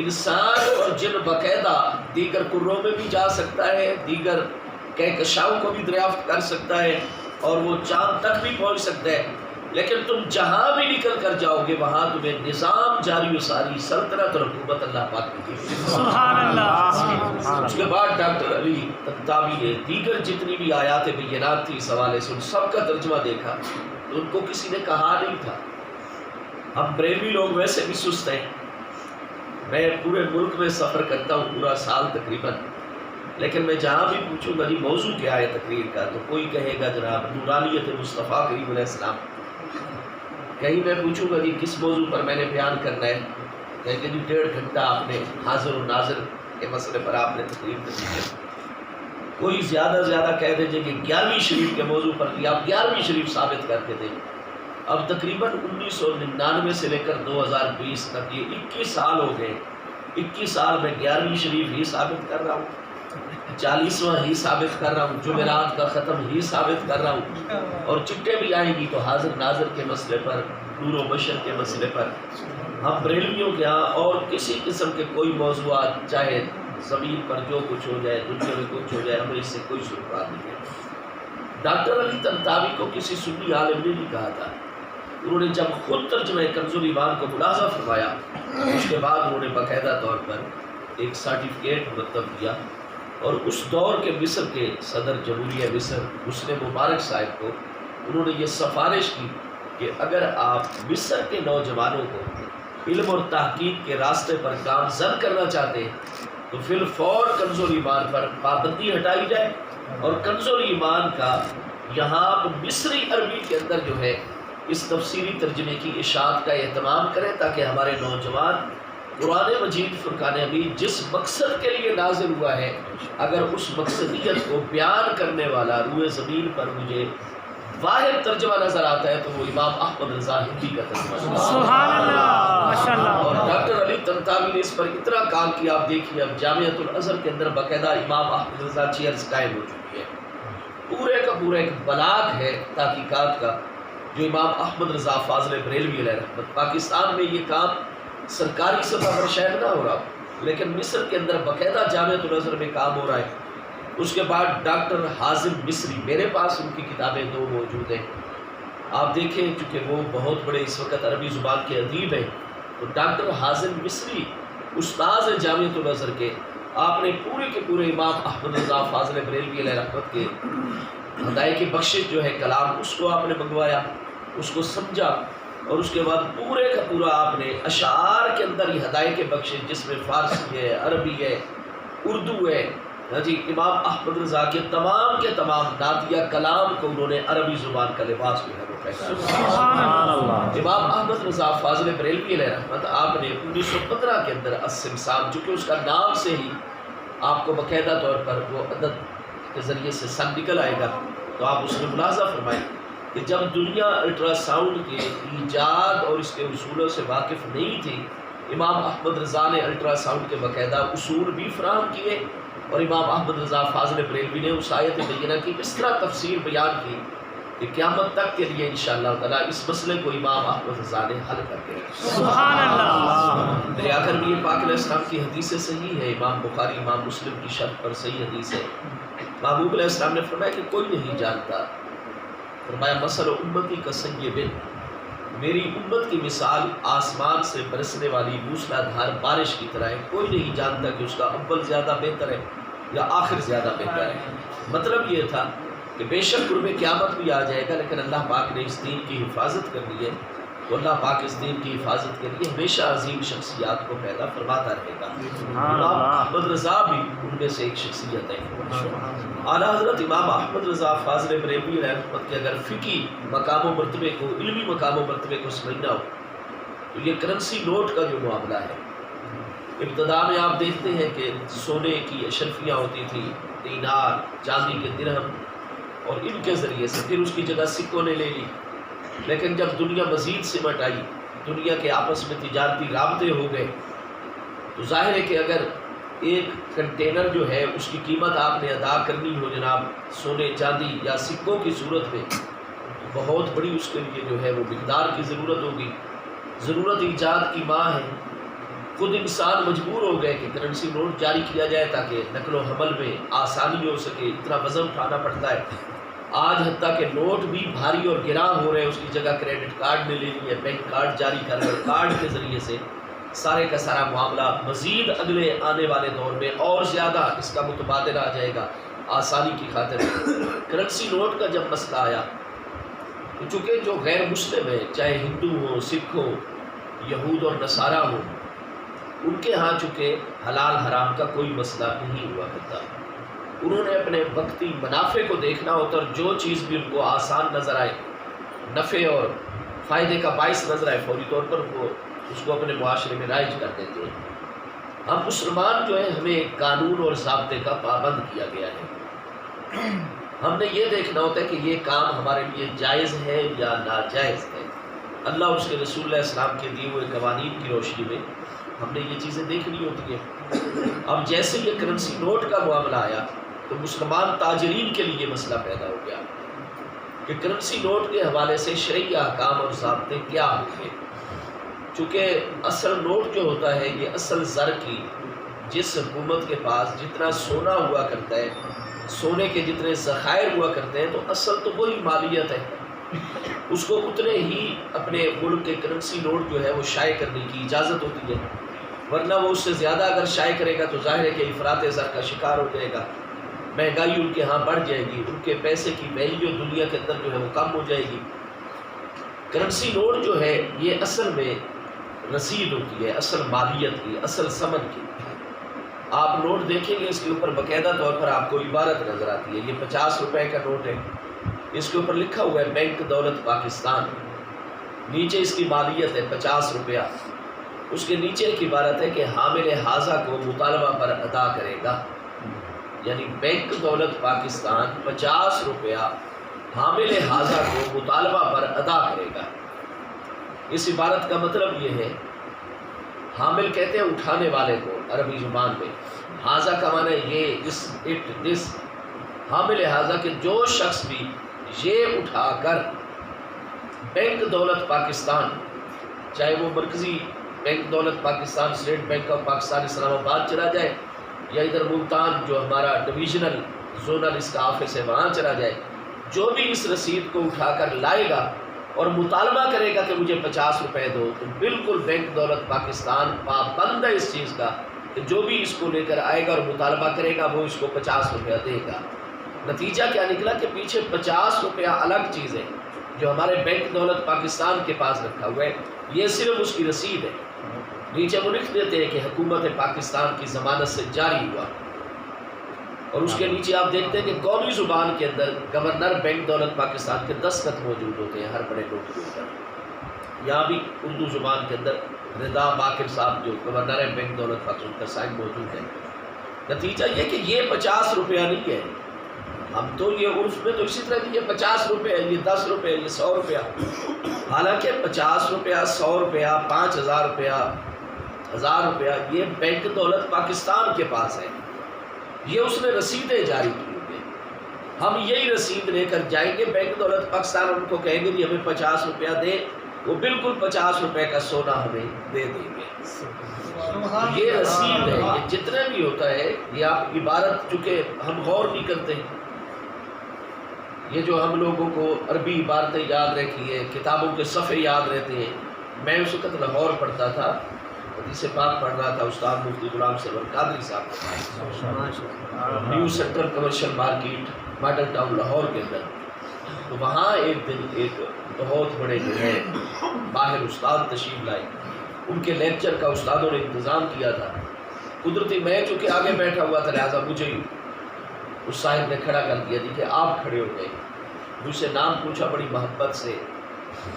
انسان اور جن باقاعدہ دیگر کروں میں بھی جا سکتا ہے، دیگر کہکشاؤں کو بھی دریافت کر سکتا ہے، اور وہ چاند تک بھی پہنچ سکتا ہے، لیکن تم جہاں بھی نکل کر جاؤ گے وہاں تمہیں نظام جاری و ساری، سلطنت اور حکومت اللہ پاک کی دی۔ سبحان اللہ۔ اس کے بعد ڈاکٹر علی طنطاوی نے دیگر جتنی بھی آیات بینات تھی اس حوالے سے ان سب کا ترجمہ دیکھا تو ان کو کسی نے کہا نہیں تھا۔ ہم بریلوی لوگ ویسے بھی سست ہیں، میں پورے ملک میں سفر کرتا ہوں پورا سال تقریباً، لیکن میں جہاں بھی پوچھوں گا جی موضوع کیا ہے تقریر کا، تو کوئی کہے گا جناب نورانیت مصطفیٰ کریم علیہ السلام، کہیں میں پوچھوں گا جی کس موضوع پر میں نے بیان کرنا ہے، کہیں کہ جی 1.5 گھنٹہ آپ نے حاضر و ناظر کے مسئلے پر آپ نے تقریر کرنی ہے۔ کوئی زیادہ کہہ دیجیے کہ 11ویں شریف کے موضوع پر بھی آپ 11ویں شریف ثابت کر کے دیں۔ اب تقریباً 1999 سے لے کر 2020 تک یہ 21 سال ہو گئے، 21 سال میں 11ویں شریف ہی ثابت کر رہا ہوں، 40واں ہی ثابت کر رہا ہوں، جمعرات کا ختم ہی ثابت کر رہا ہوں، اور چٹے بھی آئیں گی تو حاضر ناظر کے مسئلے پر، نور و بشر کے مسئلے پر۔ ہم بریلویوں کے ہاں اور کسی قسم کے کوئی موضوعات، چاہے زمین پر جو کچھ ہو جائے، دنیا میں کچھ ہو جائے، ہمیں اس سے کوئی سروکار نہیں ہے۔ ڈاکٹر علی طنطاوی کو کسی سنی عالم نے نہیں کہا تھا، انہوں نے جب خود ترجمہ کنز ایمان کو ملاحظہ فرمایا اس کے بعد انہوں نے باقاعدہ طور پر ایک سرٹیفکیٹ مرتب کیا، اور اس دور کے مصر کے صدر جمہوریہ مصر حسنی مبارک صاحب کو انہوں نے یہ سفارش کی کہ اگر آپ مصر کے نوجوانوں کو علم اور تحقیق کے راستے پر گامزن کرنا چاہتے ہیں تو فی الفور کنز ایمان پر پابندی ہٹائی جائے، اور کنز ایمان کا یہاں مصری عربی کے اندر جو ہے اس تفسیری ترجمے کی اشاعت کا اہتمام کریں، تاکہ ہمارے نوجوان قرآن مجید فرقان حمید جس مقصد کے لیے نازل ہوا ہے، اگر اس مقصدیت کو بیان کرنے والا روئے زمین پر مجھے واحد ترجمہ نظر آتا ہے تو وہ امام احمد رضا ہندی کا ترجمہ ہے۔ سبحان اللہ، ماشاءاللہ۔ اور ڈاکٹر علی طنطاوی نے اس پر اتنا کام کیا، آپ دیکھیے اب جامعۃ الازہر کے اندر باقاعدہ امام احمد رضا چیئرز قائم ہو چکی ہے، پورے کا پورا ایک بلاغ ہے تحقیقات کا جو امام احمد رضا فاضل بریلوی علیہ رحمت۔ پاکستان میں یہ کام سرکاری سطح پر شاید نہ ہو رہا، لیکن مصر کے اندر باقاعدہ جامعۃ الازہر میں کام ہو رہا ہے۔ اس کے بعد ڈاکٹر حازم مصری، میرے پاس ان کی کتابیں 2 موجود ہیں، آپ دیکھیں چونکہ وہ بہت بڑے اس وقت عربی زبان کے ادیب ہیں، تو ڈاکٹر حازم مصری استاذ ہیں جامعۃ الازہر کے، آپ نے پورے کے پورے امام احمد رضا فاضل بریلوی علیہ رحمت کے ہدایت کی بخشش جو ہے کلام، اس کو آپ نے منگوایا، اس کو سمجھا، اور اس کے بعد پورے کا پورا آپ نے اشعار کے اندر یہ ہدایت کی بخشش جس میں فارسی ہے، عربی ہے، اردو ہے، ہاں جی، امام احمد رضا کے تمام نعتیہ کلام کو انہوں نے عربی زبان کا لباس جو ہے وہ پہنا۔ سبحان اللہ۔ امام احمد رضا فاضل بریلوی علیہ رحمت، آپ نے 1915 کے اندر السمسام، چونکہ اس کا نام سے ہی آپ کو باقاعدہ طور پر وہ عدد کے ذریعے سے سن نکل آئے گا، تو آپ اس میں ملاحظہ فرمائیں کہ جب دنیا الٹرا ساؤنڈ کے ایجاد اور اس کے اصولوں سے واقف نہیں تھی، امام احمد رضا نے الٹرا ساؤنڈ کے باقاعدہ اصول بھی فراہم کیے، اور امام احمد رضا فاضل بریلوی نے اس آیت بینہ کی اس طرح تفسیر بیان کی کہ قیامت تک کے لیے انشاءاللہ تعالیٰ اس مسئلے کو امام احمد رضا نے حل کر کے سبحان اللہ۔ میرے آخر بھی یہ پاک علیہ السلام کی حدیث صحیح ہے، امام بخاری امام مسلم کی شرح پر صحیح حدیث ہے، محبوب علیہ السلام نے فرمایا کہ کوئی نہیں جانتا، فرمایا مثل امتی کا سیبن، میری امت کی مثال آسمان سے برسنے والی موسلا دھار بارش کی طرح ہے، کوئی نہیں جانتا کہ اس کا اول زیادہ بہتر ہے یا آخر زیادہ بہتر ہے۔ مطلب یہ تھا کہ بے شک قرب قیامت بھی آ جائے گا، لیکن اللہ پاک نے اس دین کی حفاظت کرنی ہے، تو اللہ پاک اس دین کی حفاظت کے لیے ہمیشہ عظیم شخصیات کو پیدا فرماتا رہے گا۔ امام احمد رضا بھی ان میں سے ایک شخصیت ہے۔ اعلیٰ حضرت امام احمد رضا فاضل بریلوی علیہ رحمت کے اگر فقہی مقام و مرتبے کو، علمی مقام و مرتبے کو سمجھنا ہو تو یہ کرنسی نوٹ کا جو معاملہ ہے، ابتدا میں آپ دیکھتے ہیں کہ سونے کی اشرفیاں ہوتی تھیں، دینار، چاندی کے درہم، اور ان کے ذریعے سے پھر اس کی جگہ سکوں نے لے لی، لیکن جب دنیا مزید سمٹ آئی دنیا کے آپس میں تجارتی رابطے ہو گئے، تو ظاہر ہے کہ اگر ایک کنٹینر جو ہے اس کی قیمت آپ نے ادا کرنی ہو جناب سونے چاندی یا سکوں کی صورت میں، تو بہت بڑی اس کے لیے جو ہے وہ مقدار کی ضرورت ہوگی۔ ضرورت ایجاد کی ماں ہے، خود انسان مجبور ہو گئے کہ کرنسی نوٹ جاری کیا جائے تاکہ نقل و حمل میں آسانی ہو سکے، اتنا وزن اٹھانا پڑتا ہے۔ آج حتیٰ کہ نوٹ بھی بھاری اور گراں ہو رہے ہیں، اس کی جگہ کریڈٹ کارڈ نے لے لی ہے، بینک کارڈ جاری کر رہے ہیں، کارڈ کے ذریعے سے سارے کا سارا معاملہ مزید اگلے آنے والے دور میں اور زیادہ اس کا متبادل آ جائے گا آسانی کی خاطر۔ کرنسی نوٹ کا جب مسئلہ آیا تو چونکہ جو غیر مسلم ہے، چاہے ہندو ہو، سکھ ہو، یہود اور نصارہ ہو، ان کے ہاں چونکہ حلال حرام کا کوئی مسئلہ نہیں ہوا کرتا، انہوں نے اپنے وقتی منافع کو دیکھنا ہوتا، اور جو چیز بھی ان کو آسان نظر آئے، نفع اور فائدے کا باعث نظر آئے، فوری طور پر وہ اس کو اپنے معاشرے میں رائج کر دیتے ہیں۔ ہم مسلمان جو ہیں ہمیں قانون اور ضابطے کا پابند کیا گیا ہے، ہم نے یہ دیکھنا ہوتا ہے کہ یہ کام ہمارے لیے جائز ہے یا ناجائز ہے۔ اللہ اور اس کے رسول علیہ السلام کے دیے ہوئے قوانین کی روشنی میں ہم نے یہ چیزیں دیکھنی ہوتی ہیں۔ اب جیسے یہ کرنسی نوٹ کا معاملہ آیا تو مسلمان تاجرین کے لیے مسئلہ پیدا ہو گیا کہ کرنسی نوٹ کے حوالے سے شرعی احکام اور ضابطے کیا ہوں گے، چونکہ اصل نوٹ جو ہوتا ہے یہ اصل زر کی، جس حکومت کے پاس جتنا سونا ہوا کرتا ہے، سونے کے جتنے ذخائر ہوا کرتے ہیں، تو اصل تو وہی مالیت ہے، اس کو اتنے ہی اپنے ملک کے کرنسی نوٹ جو ہے وہ شائع کرنے کی اجازت ہوتی ہے، ورنہ وہ اس سے زیادہ اگر شائع کرے گا تو ظاہر ہے کہ افراط زر کا شکار ہو جائے گا، مہنگائی ان کے ہاں بڑھ جائے گی، ان کے پیسے کی ویلیو دنیا کے اندر جو ہے وہ کم ہو جائے گی۔ کرنسی نوٹ جو ہے یہ اصل میں رسید ہوتی ہے، اصل مالیت کی، اصل ثمن کی۔ آپ نوٹ دیکھیں گے اس کے اوپر باقاعدہ طور پر آپ کو عبارت نظر آتی ہے، یہ 50 روپے کا نوٹ ہے، اس کے اوپر لکھا ہوا ہے بینک دولت پاکستان، نیچے اس کی مالیت ہے 50 روپیہ، اس کے نیچے ایک عبارت ہے کہ حامل حاضہ کو مطالبہ پر ادا کرے گا، یعنی بینک دولت پاکستان 50 روپیہ حامل حاضہ کو مطالبہ پر ادا کرے گا۔ اس عبارت کا مطلب یہ ہے، حامل کہتے ہیں اٹھانے والے کو عربی زبان میں، حاضہ کا معنی یہ، دس، حامل حاضہ کہ جو شخص بھی یہ اٹھا کر بینک دولت پاکستان، چاہے وہ مرکزی بینک دولت Pakistan, state bank of Pakistan Islamabad چلا جائے، یا ادھر ملتان جو ہمارا ڈویژنل زونل اس کا آفس ہے وہاں چلا جائے، جو بھی اس رسید کو اٹھا کر لائے گا اور مطالبہ کرے گا کہ مجھے 50 روپے دو، تو بالکل بینک دولت پاکستان پابند ہے اس چیز کا کہ جو بھی اس کو لے کر آئے گا اور مطالبہ کرے گا وہ اس کو 50 روپیہ دے گا۔ نتیجہ کیا نکلا کہ پیچھے 50 روپیہ الگ چیز ہے جو ہمارے بینک دولت پاکستان کے پاس رکھا ہوا ہے، یہ صرف اس کی رسید ہے، نیچے وہ لکھ دیتے ہیں کہ حکومت پاکستان کی ضمانت سے جاری ہوا، اور اس کے نیچے آپ دیکھتے ہیں کہ قومی زبان کے اندر گورنر بینک دولت پاکستان کے دستخط موجود ہوتے ہیں ہر بڑے نوٹ کے اوپر، یہاں بھی اردو زبان کے اندر رضا باقر صاحب جو گورنر ہے بینک دولت پاکستان کا سائن موجود ہے۔ نتیجہ یہ کہ یہ 50 روپیہ نہیں ہے، ہم تو یہ عرف میں تو اسی طرح کہ یہ 50 روپے ہے، یہ 10 روپے ہے، یہ 100 روپیہ، حالانکہ 50 روپیہ، 100 روپیہ، 5000 روپیہ، 1000 روپیہ یہ بینک دولت پاکستان کے پاس ہے، یہ اس نے رسیدیں جاری کی ہوئی ہیں، ہم یہی رسید لے کر جائیں گے بینک دولت پاکستان، ان کو کہیں گے کہ ہمیں 50 روپیہ دیں، وہ بالکل 50 روپے کا سونا ہمیں دے دیں گے۔ یہ رسید ہے، یہ جتنے بھی ہوتا ہے، یہ آپ عبارت چونکہ ہم غور نہیں کرتے، یہ جو ہم لوگوں کو عربی عبارتیں یاد رکھی ہے، کتابوں کے صفحے یاد رہتے ہیں، میں اس وقت لاہور پڑھتا تھا، حدیث پاک پڑھ رہا تھا، استاد مفتی غلام سرور قادری صاحب new central commercial market model town Lahore کے اندر، تو وہاں ایک دن ایک بہت بڑے جو ہے باہر استاد تشریف لائے، ان کے لیکچر کا استادوں نے انتظام کیا تھا، قدرتی میں چونکہ آگے بیٹھا ہوا تھا لہٰذا مجھے اس صاحب نے کھڑا کر دیا، دیکھیں آپ کھڑے ہو گئے، مجھ سے نام پوچھا بڑی محبت سے،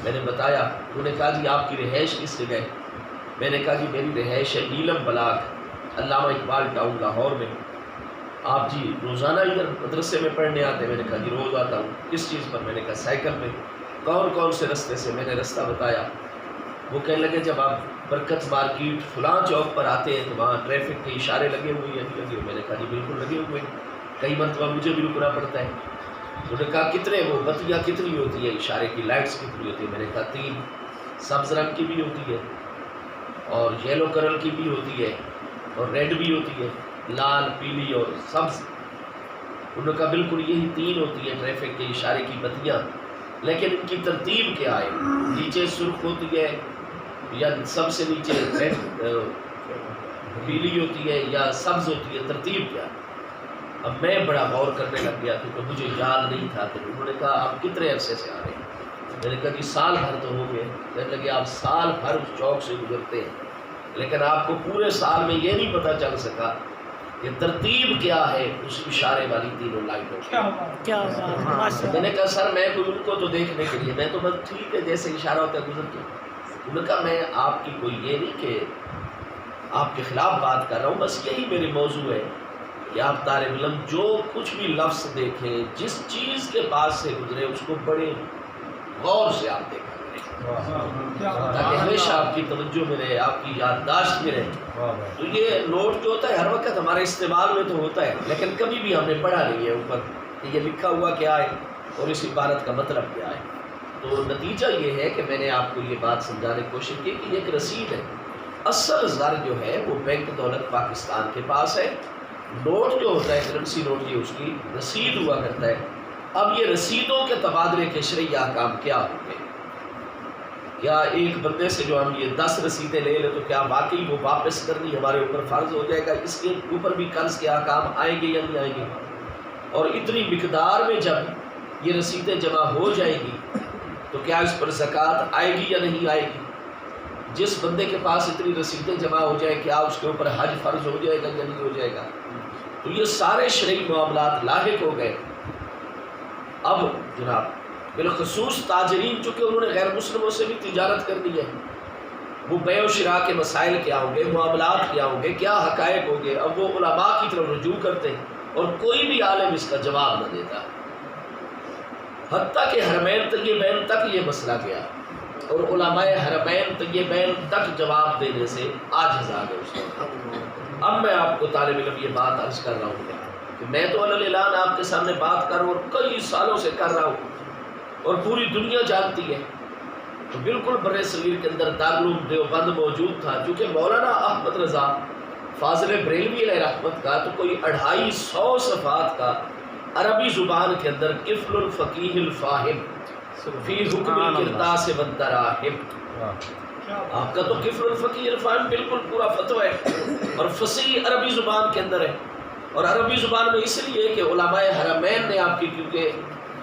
میں نے بتایا، انہوں نے کہا جی آپ کی رہائش کس جگہ ہے؟ میں نے کہا جی میری رہائش ہے نیلم بلاک علامہ اقبال ٹاؤن لاہور میں، آپ جی روزانہ ادھر مدرسے میں پڑھنے آتے ہیں؟ میں نے کہا جی روز آتا ہوں۔ کس چیز پر؟ میں نے کہا سائیکل میں۔ کون کون سے رستے سے؟ میں نے رستہ بتایا، وہ کہنے لگے جب آپ برکت مارکیٹ فلاں چوک پر آتے ہیں تو وہاں ٹریفک کے اشارے لگے ہوئے ہیں لگے ہوئے؟ میں نے کہا جی بالکل لگے ہوئے ہیں، کئی مرتبہ مجھے بھی رکنا پڑتا ہے۔ انہوں نے کہا کتنے وہ بتیاں کتنی ہوتی ہیں، اشارے کی لائٹس کتنی ہوتی ہیں؟ میں نے کہا 3، سبز رنگ کی بھی ہوتی ہے اور یلو کلر کی بھی ہوتی ہے اور ریڈ بھی ہوتی ہے، لال پیلی اور سبز۔ انہوں نے کہا بالکل یہی 3 ہوتی ہیں ٹریفک کے اشارے کی بتیاں، لیکن ان کی ترتیب کیا ہے؟ نیچے سرخ ہوتی ہے یا سب سے نیچے ریڈ پیلی ہوتی ہے یا سبز ہوتی ہے، ترتیب کیا ہے؟ اب میں بڑا غور کرنے لگ گیا کیونکہ مجھے یاد نہیں تھا کہ انہوں نے کہا آپ کتنے عرصے سے آ رہے ہیں؟ میں نے کہا کہ سال بھر تو ہو گئے۔ کہنے لگے آپ سال بھر اس چوک سے گزرتے ہیں لیکن آپ کو پورے سال میں یہ نہیں پتہ چل سکا کہ ترتیب کیا ہے اس اشارے والی 3 لائٹوں کی۔ کیا بات ہے، میں نے کہا سر میں کوئی ان کو تو دیکھنے کے لیے، میں تو بس ٹھیک ہے جیسے اشارہ ہوتا ہے گزرتے۔ انہوں نے کہا میں آپ کی کوئی یہ نہیں کہ آپ کے خلاف بات کر رہا ہوں، بس یہی میری موضوع ہے کہ آپ طالب علم جو کچھ بھی لفظ دیکھیں، جس چیز کے پاس سے گزرے اس کو بڑے غور سے آپ دیکھا کریں تاکہ ہمیشہ آپ کی توجہ میں رہے، آپ کی یادداشت میں رہے۔ تو یہ نوٹ جو ہوتا ہے ہر وقت ہمارے استعمال میں تو ہوتا ہے لیکن کبھی بھی ہم نے پڑھا نہیں ہے اوپر کہ یہ لکھا ہوا کیا ہے اور اس عبارت کا مطلب کیا ہے۔ تو نتیجہ یہ ہے کہ میں نے آپ کو یہ بات سمجھانے کی کوشش کی کہ یہ ایک رسید ہے۔ اصل زر جو ہے وہ بینک دولت پاکستان کے پاس ہے، نوٹ جو ہوتا ہے کرنسی نوٹ یہ اس کی رسید ہوا کرتا ہے۔ اب یہ رسیدوں کے تبادلے کے شرعی احکام کیا ہوں گے؟ یا ایک بندے سے جو ہم یہ 10 رسیدیں لے لیں تو کیا واقعی وہ واپس کرنی ہمارے اوپر فرض ہو جائے گا؟ اس کے اوپر بھی قرض کے احکام آئیں گے یا نہیں آئیں گے؟ اور اتنی مقدار میں جب یہ رسیدیں جمع ہو جائیں گی تو کیا اس پر زکوٰۃ آئے گی یا نہیں آئے گی؟ جس بندے کے پاس اتنی رسیدیں جمع ہو جائیں کیا اس کے اوپر حج فرض ہو جائے گا یا نہیں ہو جائے گا؟ تو یہ سارے شرعی معاملات لاحق ہو گئے۔ اب جناب بالخصوص تاجرین چونکہ انہوں نے غیر مسلموں سے بھی تجارت کرنی ہے، وہ بیع و شراء کے مسائل کیا ہوں گے، معاملات کیا ہوں گے، کیا حقائق ہوں گے، اب وہ علماء کی طرف رجوع کرتے ہیں اور کوئی بھی عالم اس کا جواب نہ دیتا، حتیٰ کہ حرمین طیبین تک یہ مسئلہ گیا اور علماء حرمین طیبین تک جواب دینے سے عاجز آ گئے اس وقت۔ اب میں آپ کو طالب علم یہ بات عرض کر رہا ہوں کہ میں تو علی اعلان آپ کے سامنے بات کر رہا ہوں اور کئی سالوں سے کر رہا ہوں اور پوری دنیا جانتی ہے۔ تو بالکل بر صغیر کے اندر دارالعلوم دیوبند موجود تھا، چونکہ مولانا احمد رضا فاضل بریلوی علیہ رحمت کا تو کوئی 250 صفحات کا عربی زبان کے اندر قفل الفقیہ الفاہم فی حکم القرطاس والدراہم، آپ کا تو قفل الفقیہ الفاہم بالکل پورا فتویٰ ہے اور فصیح عربی زبان کے اندر ہے، اور عربی زبان میں اس لیے کہ علماء حرمین نے آپ کی، کیونکہ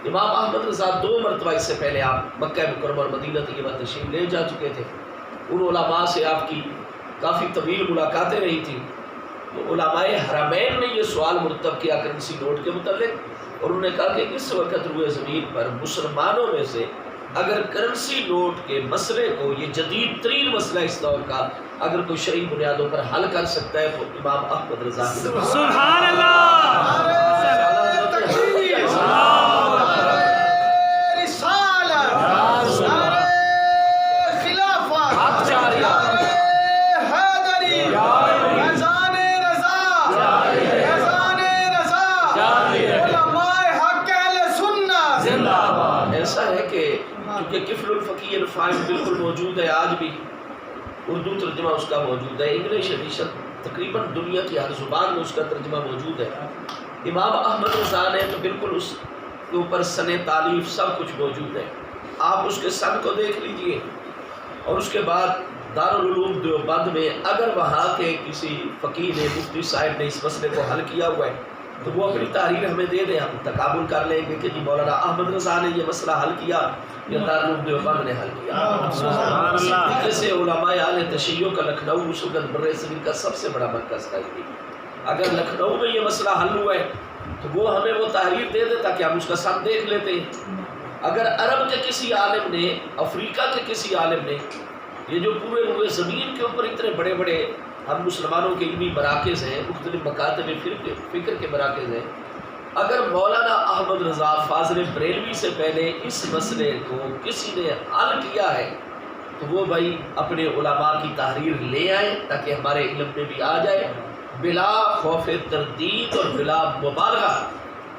امام احمد رضا 2 مرتبہ اس سے پہلے آپ مکہ مکرمہ اور مدینہ طیبہ تشریف لے جا چکے تھے، ان علماء سے آپ کی کافی طویل ملاقاتیں رہی تھیں، تو علماء حرمین نے یہ سوال مرتب کیا کرنسی نوٹ کے متعلق، اور انہوں نے کہا کہ اس وقت روئے زمین پر مسلمانوں میں سے اگر کرنسی نوٹ کے مسئلے کو، یہ جدید ترین مسئلہ اس دور کا، اگر کوئی شرعی بنیادوں پر حل کر سکتا ہے تو امام احمد رضا۔ سبحان اللہ، ایسا ہے کہ کیونکہ قفل الفقیہ الفاہم بالکل موجود ہے، آج بھی اردو ترجمہ اس کا موجود ہے، انگلش ایڈیشن تقریباً دنیا کی ہر زبان میں اس کا ترجمہ موجود ہے۔ امام احمد رضا نے تو بالکل اس کے اوپر سن تالیف سب کچھ موجود ہے، آپ اس کے سن کو دیکھ لیجئے، اور اس کے بعد دارالعلوم دیوبند میں اگر وہاں کے کسی فقیہ نے، مفتی صاحب نے اس مسئلے کو حل کیا ہوا ہے تو وہ اپنی تحریر ہمیں دے دیں، ہم تقابل کر لیں گے کہ جی مولانا احمد رضا نے یہ مسئلہ حل کیا یا دارالعلوم دیوبند نے حل کیا۔ جیسے علماء اہل تشیع کا لکھنؤ اس وقت بر صغیر کا سب سے بڑا مرکز تھا، اگر لکھنؤ میں یہ مسئلہ حل ہوا ہے تو وہ ہمیں وہ تحریر دے دے تاکہ ہم اس کا سن دیکھ لیتے ہیں۔ اگر عرب کے کسی عالم نے، افریقہ کے کسی عالم نے، یہ جو پورے روئے زمین کے اوپر اتنے بڑے بڑے ہم مسلمانوں کے علمی مراکز ہیں، مختلف مکاتب فکر کے مراکز ہیں، اگر مولانا احمد رضا فاضل بریلوی سے پہلے اس مسئلے کو کسی نے حل کیا ہے تو وہ بھائی اپنے علماء کی تحریر لے آئیں تاکہ ہمارے علم میں بھی آ جائے بلا خوف تردید اور بلا مبالغہ۔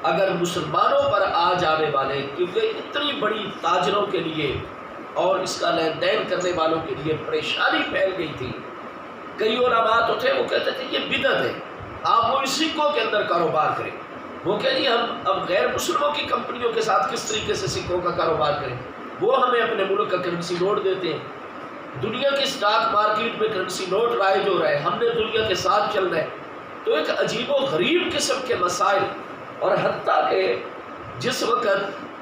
اگر مسلمانوں پر آ جانے والے، کیونکہ اتنی بڑی تاجروں کے لیے اور اس کا لین دین کرنے والوں کے لیے پریشانی پھیل گئی تھی، کئی علماء تو تھے وہ کہتے تھے یہ بدعت ہے، آپ وہ سکوں کے اندر کاروبار کریں۔ وہ کہ جی ہم اب غیر مسلموں کی کمپنیوں کے ساتھ کس طریقے سے سکوں کا کاروبار کریں، وہ ہمیں اپنے ملک کا کرنسی نوٹ دیتے ہیں، دنیا کی اسٹاک مارکیٹ میں کرنسی نوٹ رائج ہو رہا ہے، ہم نے دنیا کے ساتھ چل رہے ہیں۔ تو ایک عجیب و غریب قسم کے مسائل، اور حتیٰ کہ جس وقت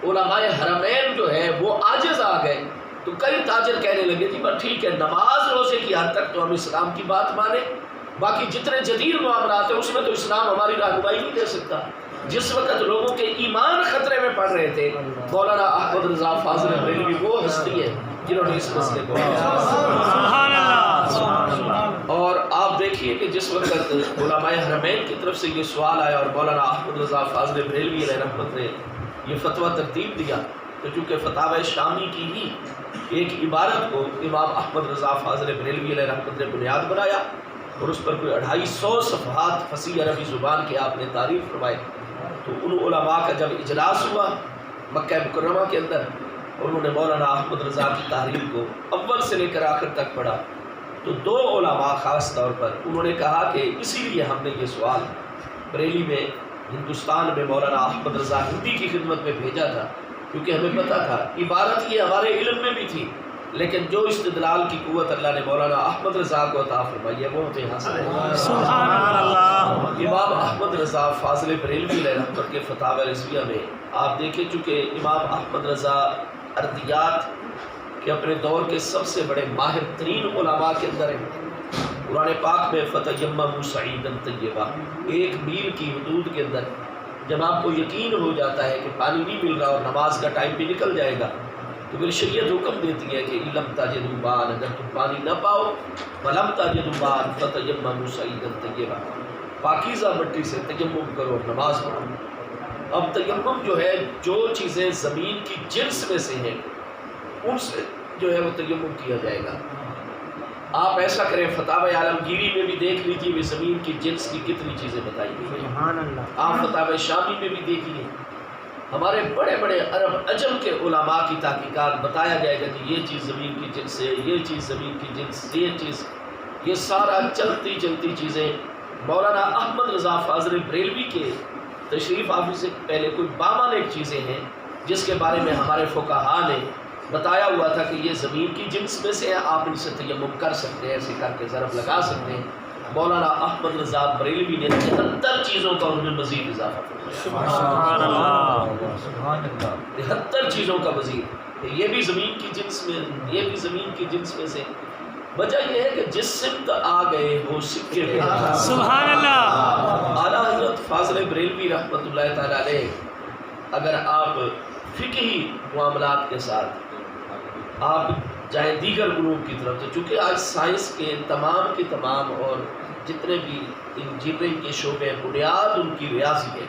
علماء حرمین جو ہے وہ عاجز آ گئے تو کئی تاجر کہنے لگے جی بس ٹھیک ہے، نماز روزے کی حد تک تو ہم اسلام کی بات مانیں، باقی جتنے جدید معاملات ہیں اس میں تو اسلام ہماری رہنمائی نہیں دے سکتا۔ جس وقت لوگوں کے ایمان خطرے میں پڑ رہے تھے، مولانا احمد رضا فاضل بریلوی وہ ہستی ہے جنہوں نے اس مسئلے کو سبحان اللہ۔ اور آپ دیکھیے کہ جس وقت علماء حرمین کی طرف سے یہ سوال آیا اور مولانا احمد رضا فاضل بریلوی علیہ رحمت نے یہ فتویٰ ترتیب دیا، تو چونکہ فتاوی شامی کی ہی ایک عبارت کو امام احمد رضا فاضل بریلوی علیہ رحمت نے بنیاد بنایا اور اس پر کوئی 250 صفحات فصیح عربی زبان کے آپ نے تعریف فرمائے، تو ان علماء کا جب اجلاس ہوا مکہ مکرمہ کے اندر اور انہوں نے مولانا احمد رضا کی تحریر کو اول سے لے کر آخر تک پڑھا، تو دو علماء خاص طور پر انہوں نے کہا کہ اسی لیے ہم نے یہ سوال بریلی میں ہندوستان میں مولانا احمد رضا ہندی کی خدمت میں بھیجا تھا، کیونکہ ہمیں پتہ تھا عبارت یہ ہمارے علم میں بھی تھی، لیکن جو استدلال کی قوت اللہ نے مولانا احمد رضا کو عطا فرمائی ہے وہ ہمیں حاصل ہے۔ سبحان اللہ۔ امام احمد رضا فاضل بریلوی علیہ رحمت کے فتاوی رضویہ میں آپ دیکھیں، چونکہ امام احمد رضا ارضیات کے اپنے دور کے سب سے بڑے ماہر ترین علماء کے اندر ہیں، قرآن پاک میں فتیمموا صعیدا طیبا، 1 میل کی حدود کے اندر جب آپ کو یقین ہو جاتا ہے کہ پانی نہیں مل رہا اور نماز کا ٹائم بھی نکل جائے گا، تو پھر شریعت حکم دیتی ہے کہ لم تجدوا ماء، اگر تم پانی نہ پاؤ فلم تجدوا ماء فتیمموا صعیدا طیبا، پاکیزہ مٹی سے تیمم کرو، نماز پڑھو۔ اب تیمم جو ہے جو چیزیں زمین کی جنس میں سے ہیں ان سے جو ہے وہ تیمم کیا جائے گا۔ آپ ایسا کریں، فتاوی عالمگیری میں بھی دیکھ لیجیے وہ زمین کی جنس کی کتنی چیزیں بتائی گئی ہیں۔ سبحان اللہ۔ آپ فتاوی شامی میں بھی دیکھیے، ہمارے بڑے بڑے عرب عجم کے علماء کی تحقیقات بتایا جائے گا کہ یہ چیز زمین کی جنس ہے، یہ چیز زمین کی جنس، یہ چیز، یہ سارا چلتی چلتی چیزیں مولانا احمد رضا فاضل بریلوی کے تشریف آوری سے پہلے کوئی 52 چیزیں ہیں جس کے بارے میں ہمارے فقہاء نے بتایا ہوا تھا کہ یہ زمین کی جنس میں سے ہے، آپ ان سے تیمم کر سکتے ہیں، ایسے کر کے ضرب لگا سکتے ہیں۔ مولانا احمد رضا بریلوی نے 73 چیزوں کا انہوں نے مزید اضافہ فرمایا، سبحان اللہ۔ 73 چیزوں کا مزید، یہ بھی زمین کی جنس میں، یہ بھی زمین کی جنس میں سے۔ وجہ یہ ہے کہ جس سمت آ گئے وہ سکے لے گئے۔ سبحان اللہ۔ اعلیٰ حضرت فاضل بریلوی رحمۃ اللہ تعالیٰ علیہ اگر آپ فقہی معاملات کے ساتھ آپ جائیں دیگر علوم کی طرف، تو چونکہ آج سائنس کے تمام کے تمام اور جتنے بھی انجینئرنگ کے شعبے بنیاد ان کی ریاضی ہے،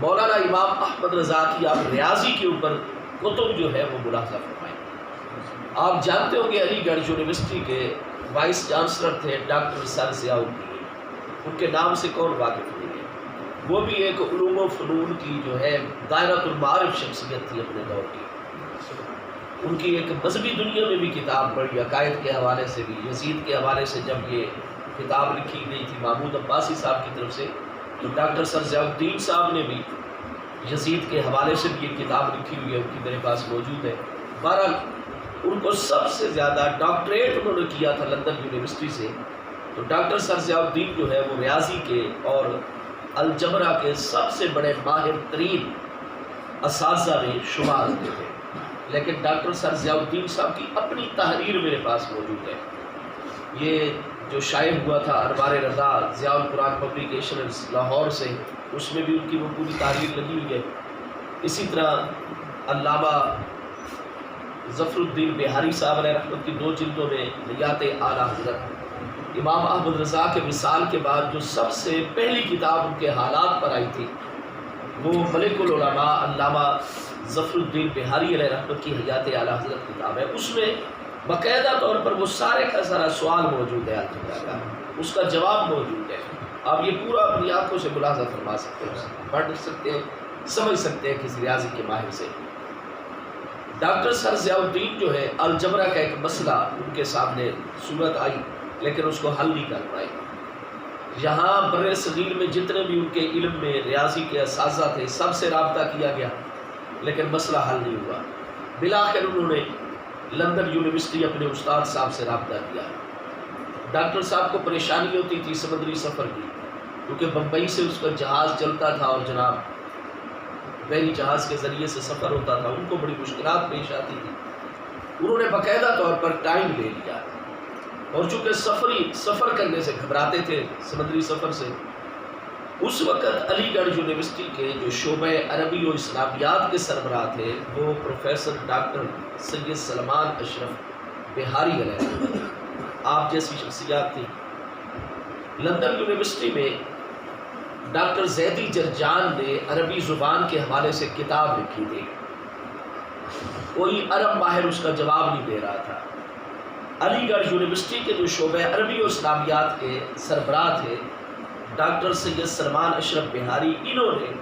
مولانا امام احمد رضا کی آپ ریاضی کے اوپر کتب جو ہے وہ ملاحظہ فرمائیں۔ آپ جانتے ہوں گے علی گڑھ یونیورسٹی کے وائس چانسلر تھے ڈاکٹر سر ضیاء الدین، ان کے نام سے کون واقف نہیں ہے، وہ بھی ایک علوم و فنون کی جو ہے دائرۃ المعارف شخصیت تھی اپنے دور کی۔ ان کی ایک مذہبی دنیا میں بھی کتاب پڑھی، عقائد کے حوالے سے بھی، یزید کے حوالے سے جب یہ کتاب لکھی گئی تھی محمود عباسی صاحب کی طرف سے، تو ڈاکٹر سر ضیاء الدین صاحب نے بھی یزید کے حوالے سے بھی ایک کتاب لکھی ہوئی ہے، ان کی میرے پاس موجود ہے۔ بہرحال ان کو سب سے زیادہ ڈاکٹریٹ انہوں نے کیا تھا لندن یونیورسٹی سے، تو ڈاکٹر سر ضیاء الدین جو ہے وہ ریاضی کے اور الجبرا کے سب سے بڑے ماہر ترین اساتذہ میں شمار ہوتے تھے، لیکن ڈاکٹر سر ضیاء الدین صاحب کی اپنی تحریر میرے پاس موجود ہے۔ یہ جو شائع ہوا تھا انوار رضا ضیاء القرآن پبلیکیشنز لاہور سے، اس میں بھی ان کی وہ پوری تحریر لگی ہوئی ہے۔ اسی طرح علامہ ظفر الدین بہاری صاحب علیہ رحمت کی 2 جلدوں میں حیات اعلیٰ حضرت، امام احمد رضا کے وصال کے بعد جو سب سے پہلی کتاب ان کے حالات پر آئی تھی وہ ملک العلماء علامہ ظفر الدین بہاری علیہ رحمت کی حیات اعلیٰ حضرت کتاب ہے۔ اس میں باقاعدہ طور پر وہ سارے کا سارا سوال موجود ہے الجبرا کا، اس کا جواب موجود ہے. آپ یہ پورا اپنی آنکھوں سے ملاحظہ فرما سکتے ہیں، پڑھ سکتے ہیں، سمجھ سکتے ہیں کسی ریاضی کے ماہر سے. ڈاکٹر سر ضیاء الدین جو ہے الجبرا کا ایک مسئلہ ان کے سامنے صورت آئی لیکن اس کو حل نہیں کر پائے. یہاں بر صغیر میں جتنے بھی ان کے علم میں ریاضی کے اساتذہ تھے سب سے رابطہ کیا گیا لیکن مسئلہ حل نہیں ہوا. بالآخر انہوں نے لندن یونیورسٹی اپنے استاد صاحب سے رابطہ کیا. ڈاکٹر صاحب کو پریشانی ہوتی تھی سمندری سفر کی کیونکہ بمبئی سے اس کا جہاز چلتا تھا اور جناب بحری جہاز کے ذریعے سے سفر ہوتا تھا. ان کو بڑی مشکلات پیش آتی تھی. انہوں نے باقاعدہ طور پر ٹائم لے لیا اور چونکہ سفر کرنے سے گھبراتے تھے سمندری سفر سے، اس وقت علی گڑھ یونیورسٹی کے جو شعبہ عربی و اسلامیات کے سربراہ تھے وہ پروفیسر ڈاکٹر سید سلمان اشرف بہاری علیہ آپ جیسی شخصیات تھی. لندن یونیورسٹی میں ڈاکٹر زیدی جرجان نے عربی زبان کے حوالے سے کتاب لکھی تھی. کوئی عرب ماہر اس کا جواب نہیں دے رہا تھا. علی گڑھ یونیورسٹی کے جو شعبہ عربی و اسلامیات کے سربراہ تھے ڈاکٹر سید سلمان اشرف بہاری، انہوں نے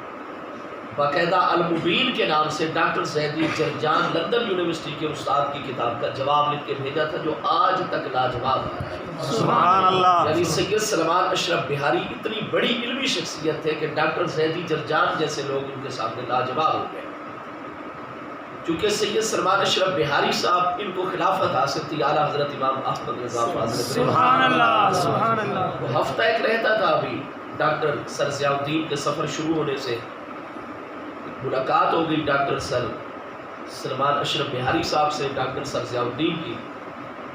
باقاعدہ المبین کے نام سے ڈاکٹر زیدی جرجان لندن یونیورسٹی کے استاد کی کتاب کا جواب لکھ کے بھیجا تھا جو آج تک لاجواب ہے. سبحان اللہ. یعنی سید سلمان اشرف بہاری اتنی بڑی علمی شخصیت تھے کہ ڈاکٹر زیدی جرجان جیسے لوگ ان کے سامنے لاجواب ہو گئے. چونکہ سید سلمان اشرف بہاری صاحب ان کو خلافت حاصل تھی اعلیٰ حضرت امام احمد رضا فاضل. سبحان اللہ. سبحان اللہ. وہ ہفتہ ایک رہتا تھا. ابھی ڈاکٹر سر ضیاء الدین کے سفر شروع ہونے سے ملاقات ہو گئی ڈاکٹر سر سلمان اشرف بہاری صاحب سے ڈاکٹر سر ضیاء الدین کی،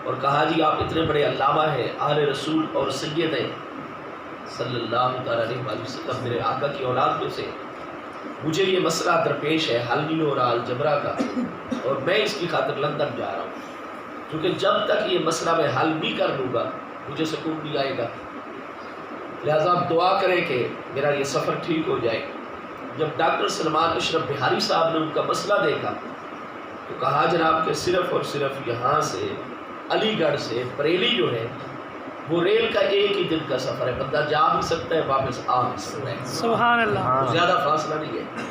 اور کہا جی آپ اتنے بڑے علامہ ہیں، اہل رسول اور سید ہیں صلی اللہ تعالیٰ علیہ وسلم، میرے آقا کی اولاد میں سے، مجھے یہ مسئلہ درپیش ہے، حل نہیں ہو رہا الجبرا کا، اور میں اس کی خاطر لندن جا رہا ہوں کیونکہ جب تک یہ مسئلہ میں حل نہیں کر لوں گا مجھے سکون نہیں آئے گا. لہٰذا آپ دعا کریں کہ میرا یہ سفر ٹھیک ہو جائے. جب ڈاکٹر سلمان اشرف بہاری صاحب نے ان کا مسئلہ دیکھا تو کہا جناب کہ صرف اور صرف یہاں سے علی گڑھ سے بریلی جو ہے وہ ریل کا ایک ہی دن کا سفر ہے، بندہ جا بھی سکتا ہے واپس آ بھی سکتا ہے. سبحان اللہ. زیادہ فاصلہ نہیں ہے.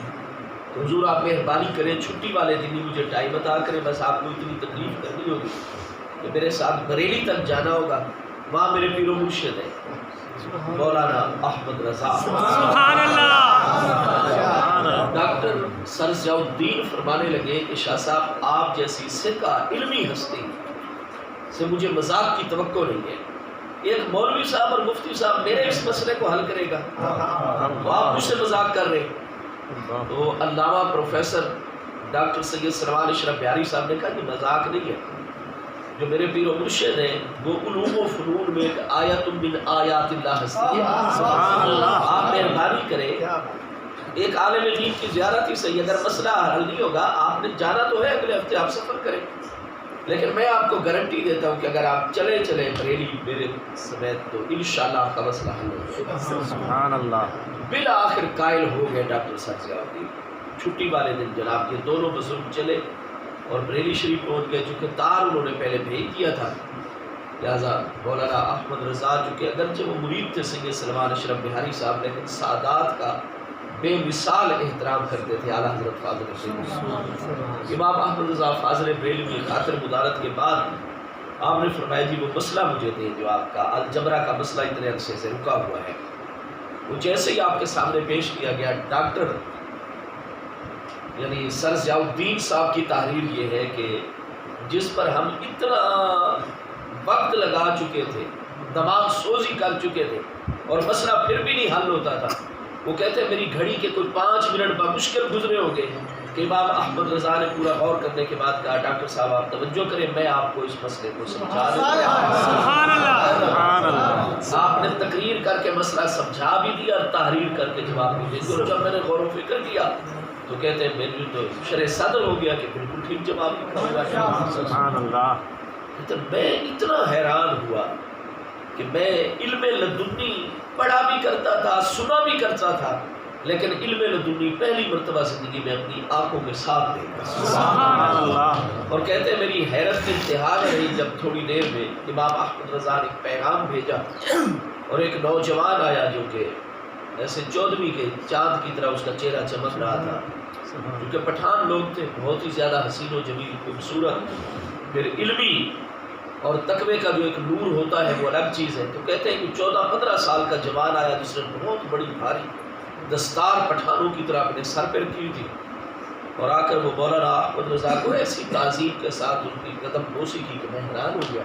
تو حضور آپ مہربانی کریں چھٹی والے دن ہی مجھے ٹائم عطا کریں. بس آپ کو اتنی تکلیف کرنی ہوگی کہ میرے ساتھ بریلی تک جانا ہوگا. وہاں میرے پیر و مرشد ہے مولانا احمد رضا. سبحان اللہ. ڈاکٹر سر ضیاء الدین فرمانے لگے کہ شاہ صاحب آپ جیسی سکہ علمی ہستی سے مجھے مذاق کی توقع نہیں ہے. ایک مولوی صاحب اور مفتی صاحب میرے اس مسئلے کو حل کرے گا تو آپ مجھ سے مذاق کر رہے. تو علامہ پروفیسر ڈاکٹر سید سلمان اشرف بہاری صاحب نے کہا کہ مذاق نہیں ہے. جو میرے پیر و مرشد ہیں وہ علوم و فنون میں ایک آیت من آیات اللہ ہستی ہے. سبحان اللہ. آپ مہربانی کریں، ایک عالم دین کی زیارت ہی صحیح، اگر مسئلہ حل نہیں ہوگا آپ نے جانا تو ہے، اگلے ہفتے آپ سفر کریں، لیکن میں آپ کو گارنٹی دیتا ہوں کہ اگر آپ چلے بریلی میرے سمیت تو انشاءاللہ آپ کا مسئلہ حل ہو جائے گا. سبحان اللہ. بالآخر قائل ہو گئے ڈاکٹر سر ضیاء الدین. چھٹی والے دن جناب یہ دونوں بزرگ چلے اور بریلی شریف پہنچ گئے. چونکہ تار انہوں نے پہلے بھیج دیا تھا لہٰذا مولانا احمد رضا چونکہ اگرچہ وہ مرید تھے سید سلمان اشرف بہاری صاحب لیکن سادات کا بے مثال احترام کرتے تھے اعلیٰ حضرت فاضل. امام احمد رضا فاضل بریلوی خاطر مدارت کے بعد آپ نے فرمایا جی وہ مسئلہ مجھے دیں جو آپ کا الجبرا کا مسئلہ اتنے عرصے سے رکا ہوا ہے. وہ جیسے ہی آپ کے سامنے پیش کیا گیا ڈاکٹر یعنی سر ضیاء الدین صاحب کی تحریر یہ ہے کہ جس پر ہم اتنا وقت لگا چکے تھے، دماغ سوزی کر چکے تھے اور مسئلہ پھر بھی نہیں حل ہوتا تھا. وہ کہتے ہیں میری گھڑی کے کوئی 5 منٹ بمشکل گزرے ہو گئے کہ امام احمد رضا نے پورا غور کرنے کے بعد کہا ڈاکٹر صاحب آپ توجہ کریں، میں آپ کو اس مسئلے کو سمجھا دوں. سبحان اللہ. سبحان اللہ. آپ نے تقریر کر کے مسئلہ سمجھا بھی دیا اور تحریر کر کے جواب بھی دیا. جب میں نے غور و فکر کیا تو کہتے ہیں میری تو شرح صدر ہو گیا کہ بالکل ٹھیک جواب لکھا ہوگا. سبحان اللہ. میں اتنا حیران ہوا کہ میں علم لدنی پڑھا بھی کرتا تھا، سنا بھی کرتا تھا، لیکن علم لدنی پہلی مرتبہ زندگی میں اپنی آنکھوں کے ساتھ دیکھا. سبحان اللہ. اور کہتے ہیں میری حیرت کی انتہا رہی جب تھوڑی دیر میں امام احمد رضا نے ایک پیغام بھیجا اور ایک نوجوان آیا جو کہ ایسے 14ویں کے چاند کی طرح اس کا چہرہ چمک رہا تھا، کیونکہ پٹھان لوگ تھے، بہت ہی زیادہ حسین و جمیل، خوبصورت، پھر علمی اور تقوی کا جو ایک نور ہوتا ہے وہ الگ چیز ہے. تو کہتے ہیں کہ 14-15 سال کا جوان آیا جس نے بہت بڑی بھاری دستار پٹھانوں کی طرح اپنے سر پر کی تھی، اور آ کر وہ مولانا احمد رضا کو ایسی تعظیم کے ساتھ ان کی قدم بوسی کی کہ میں حیران ہو گیا.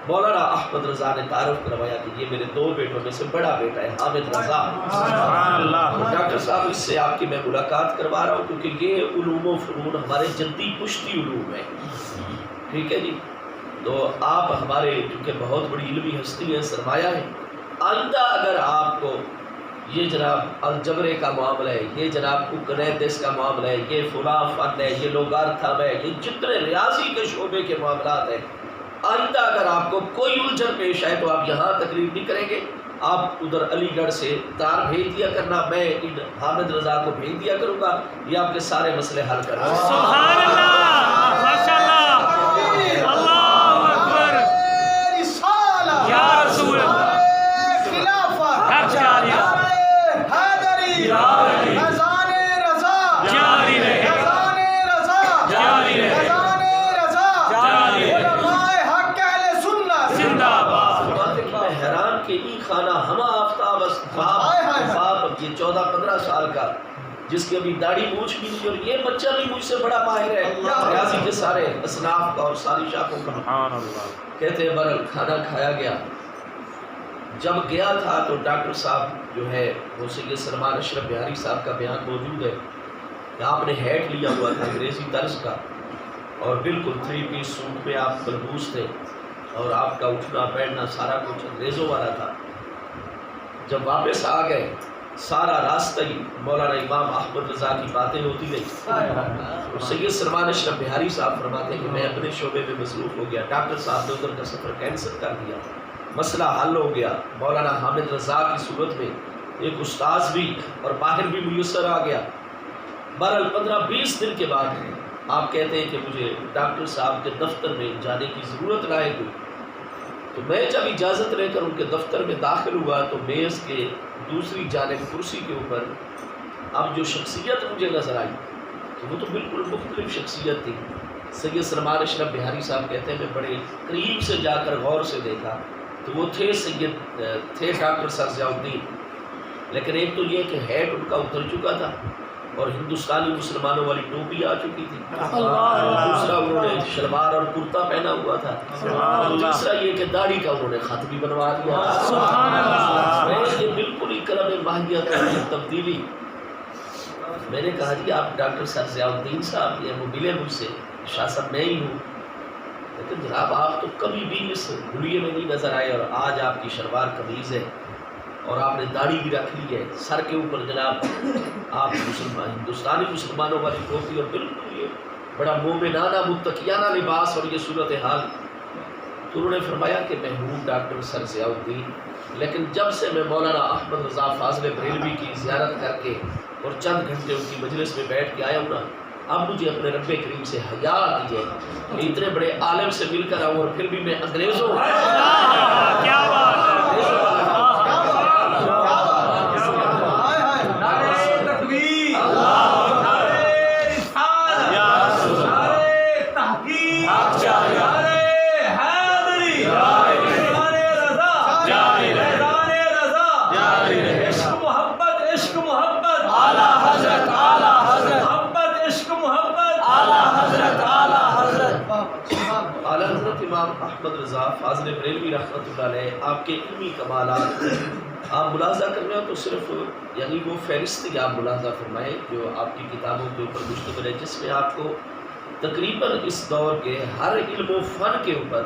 مولانا احمد رضا نے تعارف کروایا کہ یہ میرے 2 بیٹوں میں سے بڑا بیٹا ہے حامد رضا. سبحان اللہ. ڈاکٹر صاحب اس سے آپ کی میں ملاقات کروا رہا ہوں کیونکہ یہ علوم و فنون ہمارے جدی پشتی علوم ہیں، ٹھیک ہے جی. تو آپ ہمارے کیونکہ بہت بڑی علمی ہستی ہے، سرمایہ ہے. آئندہ اگر آپ کو یہ جناب الجبرے کا معاملہ ہے، یہ جناب کوکنیتس کا معاملہ ہے، یہ فلاں فن ہے، یہ لوگارتھم ہے، یہ جتنے ریاضی کے شعبے کے معاملات ہیں، آئندہ اگر آپ کو کوئی الجھن پیش آئے تو آپ یہاں تقریر نہیں کریں گے، آپ ادھر علی گڑھ سے تار بھیج دیا کرنا، میں ان حامد رضا کو بھیج دیا کروں گا، یہ آپ کے سارے مسئلے حل کر دیں گے. سبحان اللہ. ماشاءاللہ. اللہ اکبر. رسالہ یا رسول اللہ. خلافت حق جاری. حیدری اذان رضا جاری رہے. اذان رضا جاری رہے. اذان رضا جاری رہے. علماء حق اہل سنت زندہ باد. میں حیران کہ ای خانہ ہما آفتاب باپ یہ 14-15 سال کا جس کی ابھی داڑھی مونچھ بھی نہیں، اور یہ بچہ بھی مجھ سے بڑا ماہر ہے ریاضی کے سارے اصناف کا اور ساری شاخوں کا. سبحان اللہ. کہتے ہیں بہرحال کھانا کھایا گیا. جب گیا تھا تو ڈاکٹر صاحب جو ہے وہ سید سلمان اشرف بہاری صاحب کا بیان موجود ہے کہ آپ نے ہیٹ لیا ہوا تھا انگریزی طرز کا، اور بالکل 3 پیس سوٹ میں آپ ملبوس تھے، اور آپ کا اٹھنا بیٹھنا سارا کچھ انگریزوں والا تھا. جب واپس آ گئے سارا راستہ ہی مولانا امام احمد رضا کی باتیں ہوتی رہی. سید سلمان اشرف بہاری صاحب فرماتے ہیں کہ میں اپنے شعبے میں مصروف ہو گیا، ڈاکٹر صاحب نے ادھر کا سفر کینسل کر دیا، مسئلہ حل ہو گیا. مولانا حامد رضا کی صورت میں ایک استاذ بھی اور باہر بھی میسر آ گیا. بہرحال 15-20 دن کے بعد آپ کہتے ہیں کہ مجھے ڈاکٹر صاحب کے دفتر میں جانے کی ضرورت لاحق ہوئی. تو میں جب اجازت لے کر ان کے دفتر میں داخل ہوا تو میز کے دوسری جانب کرسی کے اوپر اب جو شخصیت مجھے نظر آئی تو وہ تو بالکل مختلف شخصیت تھی. سید سلمان اشرف بہاری صاحب کہتے ہیں میں بڑے قریب سے جا کر غور سے دیکھا تو وہ تھے ڈاکٹر سر ضیاء الدین، لیکن ایک تو یہ کہ ہیٹ ان کا اتر چکا تھا اور ہندوستانی مسلمانوں والی ٹوپی آ چکی تھی، دوسرا انہوں نے شلوار اور کرتا پہنا ہوا تھا، اور تیسرا یہ کہ داڑھی کا انہوں نے خط بھی بنوا دیا. سبحان اللہ. یہ بالکل ہی کرم ماہیت اور تبدیلی. میں نے کہا جی آپ ڈاکٹر سر ضیاء الدین صاحب یہ وہ ملے مجھ سے، شاہ صاحب میں ہی ہوں، لیکن جناب آپ تو کبھی بھی اس حلیے میں نہیں نظر آئے، اور آج آپ کی شلوار قمیض ہے اور آپ نے داڑھی بھی رکھ لی ہے، سر کے اوپر جناب آپ ہندوستانی مسلمانوں والی ٹوپی، اور بالکل یہ بڑا مومنانہ متقیانہ لباس اور یہ صورت حال. تو انہوں نے فرمایا کہ میں ہوں ڈاکٹر سر ضیاء الدین، لیکن جب سے میں مولانا احمد رضا فاضل بریلوی کی زیارت کر کے اور چند گھنٹے ان کی مجلس میں بیٹھ کے آیا ہوں نا، اب مجھے اپنے رب کریم سے حیا آتی ہے کہ اتنے بڑے عالم سے مل کر آؤں اور پھر بھی میں انگریزوں کیا بات ہے. امام احمد رضا فاضل بریلوی رحمۃ اللہ علیہ آپ کے علمی کمالات آپ ملاحظہ کر رہے ہو تو صرف یعنی وہ فہرست آپ ملاحظہ فرمائیں جو آپ کی کتابوں کے اوپر مشتمل ہے، جس میں آپ کو تقریباً اس دور کے ہر علم و فن کے اوپر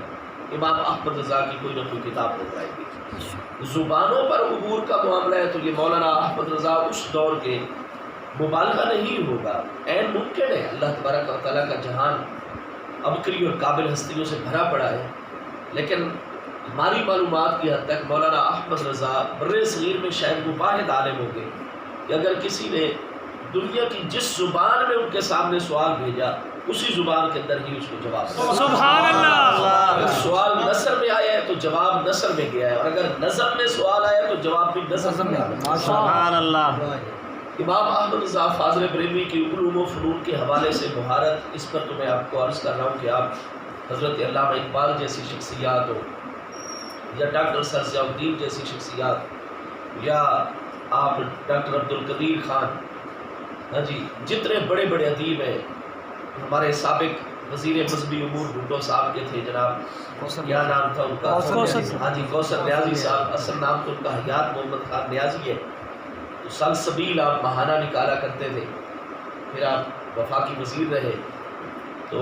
امام احمد رضا کی کوئی نہ کوئی کتاب نظر آئے گی. زبانوں پر عبور کا معاملہ ہے تو یہ مولانا احمد رضا اس دور کے مبالغہ نہیں ہوگا، عین ممکن ہے. اللہ تبارک و تعالیٰ کا جہان عبقری اور قابل ہستیوں سے بھرا پڑا ہے، لیکن ہماری معلومات کی حد تک مولانا احمد رضا برِ صغیر میں شاید وہ واحد عالم ہوں گے کہ اگر کسی نے دنیا کی جس زبان میں ان کے سامنے سوال بھیجا اسی زبان کے اندر ہی اس کو جواب دیا۔ سبحان اللہ۔ اگر سوال نثر میں آیا ہے تو جواب نثر میں گیا ہے، اور اگر نظم میں سوال آیا تو جواب بھی نظم میں آیا۔ سبحان اللہ۔ امام احمد رضا فاضل بریلوی کی علوم و فنون کے حوالے سے مہارت، اس پر تو میں آپ کو عرض کر رہا ہوں کہ آپ حضرت علامہ اقبال جیسی شخصیات ہو، یا ڈاکٹر سر ضیاء الدین جیسی شخصیات، یا آپ ڈاکٹر عبدالقدیر خان، ہاں جی، جتنے بڑے بڑے ادیب ہیں، ہمارے سابق وزیر مذہبی امور بھٹو صاحب کے تھے جناب، کیا نام تھا ان کا؟ ہاں جی، کوثر نیازی صاحب، اصل نام تو ان کا حیات محمد خان نیازی ہے۔ تو سلسبیل آپ ماہانہ نکالا کرتے تھے، پھر آپ وفاقی وزیر رہے، تو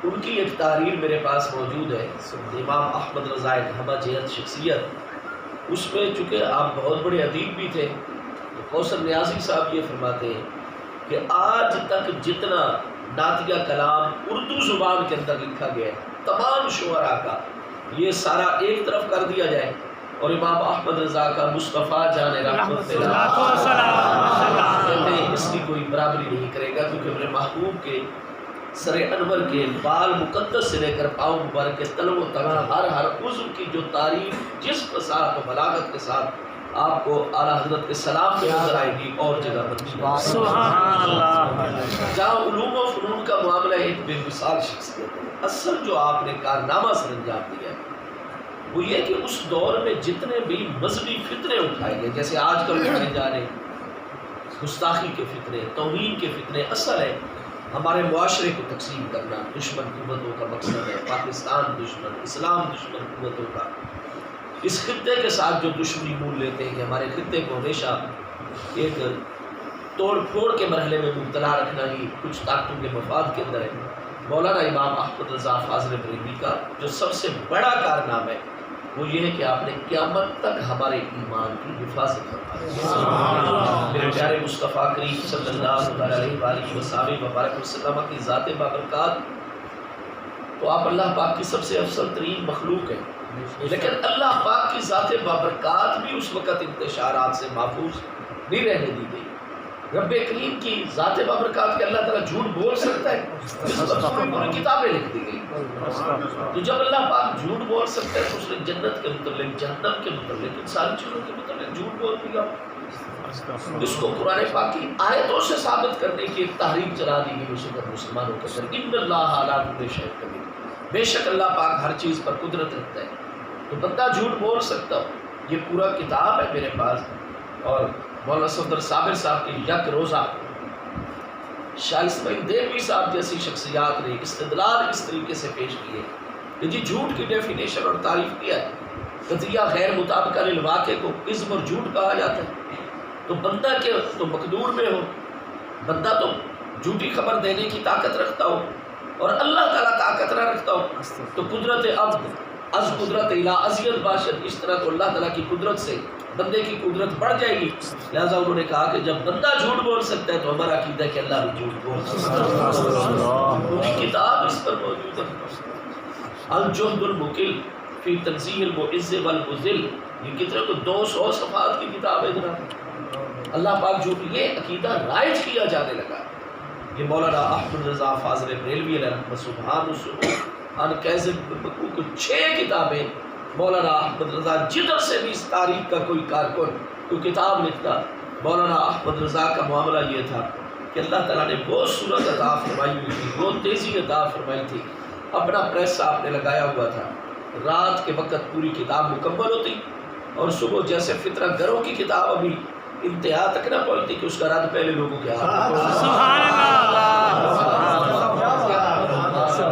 ان کی ایک تحریر میرے پاس موجود ہے، امام احمد رضا ہمہ جہت شخصیت، اس میں چونکہ آپ بہت بڑے ادیب بھی تھے، تو کوثر نیازی صاحب یہ فرماتے ہیں کہ آج تک جتنا نعتیہ کلام اردو زبان کے اندر لکھا گیا ہے تمام شعراء کا، یہ سارا ایک طرف کر دیا جائے اور امام احمد رضا کا مصطفیٰ جان رحمت کہتے ہیں اس کی کوئی برابری نہیں کرے گا، کیونکہ میرے محبوب کے سر انور کے بال مقدس سے لے کر پاؤں مبارک کے تلو تک ہر عضو کی جو تعریف جس فصاحت و بلاغت کے ساتھ آپ کو اعلیٰ حضرت کے سلام پہ نظر آئے گی اور جگہ پر نہیں۔ سبحان اللہ۔ جہاں علوم و فنون کا معاملہ ایک بے مثال شخصیت ہے، اصل جو آپ نے کارنامہ سر انجام دیا ہے وہ یہ کہ اس دور میں جتنے بھی مذہبی فتنے اٹھائے گئے، جیسے آج کل اٹھائے جا رہے گستاخی کے فتنے، توہین کے فتنے، اصل ہے ہمارے معاشرے کو تقسیم کرنا، دشمن قوتوں کا مقصد ہے، پاکستان دشمن، اسلام دشمن قوتوں کا، اس خطے کے ساتھ جو دشمنی مول لیتے ہیں کہ ہمارے خطے کو ہمیشہ ایک توڑ پھوڑ کے مرحلے میں مبتلا رکھنا ہی کچھ طاقتوں کے مفاد کے اندر ہے۔ مولانا امام احمد رضا فاضل بریلوی کا جو سب سے بڑا کارنامہ ہے وہ یہ ہے کہ آپ نے قیامت تک ہمارے ایمان کی حفاظت فرمائی۔ میرے پیارے مصطفیٰ کریم صلی اللہ علیہ وآلہ وسلم وبارک وسلم کی ذات بابرکات تو آپ اللہ پاک کی سب سے افضل ترین مخلوق ہیں، لیکن اللہ پاک کی ذات بابرکات بھی اس وقت انتشارات سے محفوظ نہیں رہنے دی گئی۔ رب کریم کی ذات بابرکات کے اللہ تعالیٰ جھوٹ بول سکتا ہے، اس پر پوری کتابیں لکھ دی گئی۔ تو جب اللہ پاک جھوٹ بول سکتا ہے تو اس نے جنت کے متعلق، جہنم کے متعلق، ان ساری چیزوں کے متعلق جھوٹ بول دیا۔ اس کو قرآن پاک کی آیتوں سے ثابت کرنے کی ایک تحریک چلا دی گئی اس وقت مسلمانوں کے اندر، ان اللہ علی کل شیء قدیر، بے شک اللہ پاک ہر چیز پر قدرت رکھتا ہے، تو بندہ جھوٹ بول سکتا ہو۔ یہ پورا کتاب ہے میرے پاس، اور مولانا صفدر صابر صاحب کی یک روزہ، شاہ اسماعیل دیلوی صاحب جیسی شخصیات نے استدلال اس طریقے سے پیش کیے کہ جی جھوٹ کی ڈیفینیشن اور تعریف کیا ہے، قضیہ غیر مطابقہ للواقع کو عزم اور جھوٹ کہا جاتا ہے۔ تو بندہ کے تو مقدور میں ہو، بندہ تو جھوٹی خبر دینے کی طاقت رکھتا ہو اور اللہ تعالیٰ طاقت نہ رکھتا ہو، تو قدرت عبد از قدرت الہ ازید باشد، اس طرح تو اللہ تعالیٰ کی قدرت سے بندے کی قدرت بڑھ جائے گی۔ لہٰذا انہوں نے کہا کہ جب بندہ جھوٹ بول سکتا ہے تو ہمارا عقیدہ ہے کہ اللہ بھی جھوٹ بول سکتا ہے۔ پوری کتاب اس پر موجود ہے، الجہد المقل فی تنزیہ المعز والمذل، یہ کتنے کو 200 صفحات کی کتاب ہے جناب۔ اللہ پاک جھوٹ، یہ عقیدہ رائج کیا جانے لگا۔ یہ مولانا احمد رضا فاضل بریلوی علیہ رحمۃ سبحان السبحان ان کیذب کو 6 کتابیں مولانا احمد رضا، جدھر سے بھی اس تاریخ کا کوئی کارکن کوئی کتاب لکھتا، مولانا احمد رضا کا معاملہ یہ تھا کہ اللہ تعالیٰ نے بہت صورت عطا فرمائی ہوئی تھی، بہت تیزی عطا فرمائی تھی، اپنا پریس آپ نے لگایا ہوا تھا، رات کے وقت پوری کتاب مکمل ہوتی اور صبح جیسے فطرہ گروں کی کتاب ابھی انتہا تک نہ پہنچتی کہ اس کا رد پہلے لوگوں کے ہاتھ۔ سبحان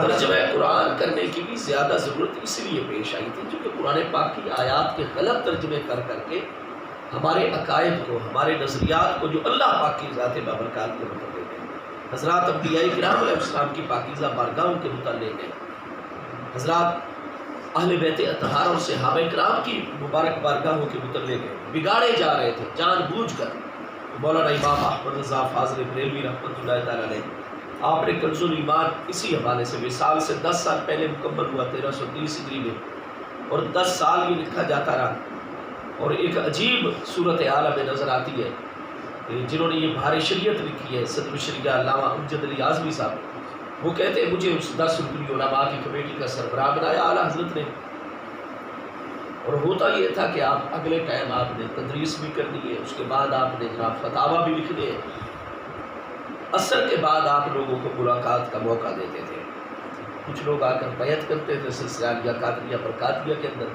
ترجمہ قرآن کرنے کی بھی زیادہ ضرورت اس لیے پیش آئی تھی کیونکہ قرآن پاک کی آیات کے غلط ترجمے کر کر کے ہمارے عقائد کو، ہمارے نظریات کو جو اللہ پاک کی ذات بابرکات کے متعلق ہے، حضرات انبیاء کرام علیہ السلام کی پاکیزہ بارگاہوں کے متعلق ہے، حضرات اہل بیت اطہار اور صحابہ کرام کی مبارک بارگاہوں کے متعلق ہے، بگاڑے جا رہے تھے جان بوجھ کر۔ مولانا امام احمد رضا فاضل بریلوی رحمۃ اللہ تعالیٰ علیہ، آپ نے کنز الایمان اسی حوالے سے وصال سے 10 سال پہلے مکمل ہوا 1330 ہجری میں، اور 10 سال یہ لکھا جاتا رہا، اور ایک عجیب صورت حال ہمیں نظر آتی ہے جنہوں نے یہ بہار شریعت لکھی ہے، صدر الشریعہ علامہ امجد علی اعظمی صاحب، وہ کہتے ہیں مجھے اس 10 رکنی علماء کی کمیٹی کا سربراہ بنایا اعلیٰ حضرت نے، اور ہوتا یہ تھا کہ آپ اگلے ٹائم آپ نے تدریس بھی کرنی ہے، اس کے بعد آپ نے جناب فتاویٰ بھی لکھنے ہیں، عصر کے بعد آپ لوگوں کو ملاقات کا موقع دیتے تھے، کچھ لوگ آ کر بیعت کرتے تھے سلسلہ عالیہ قادریہ برکاتیہ کے اندر،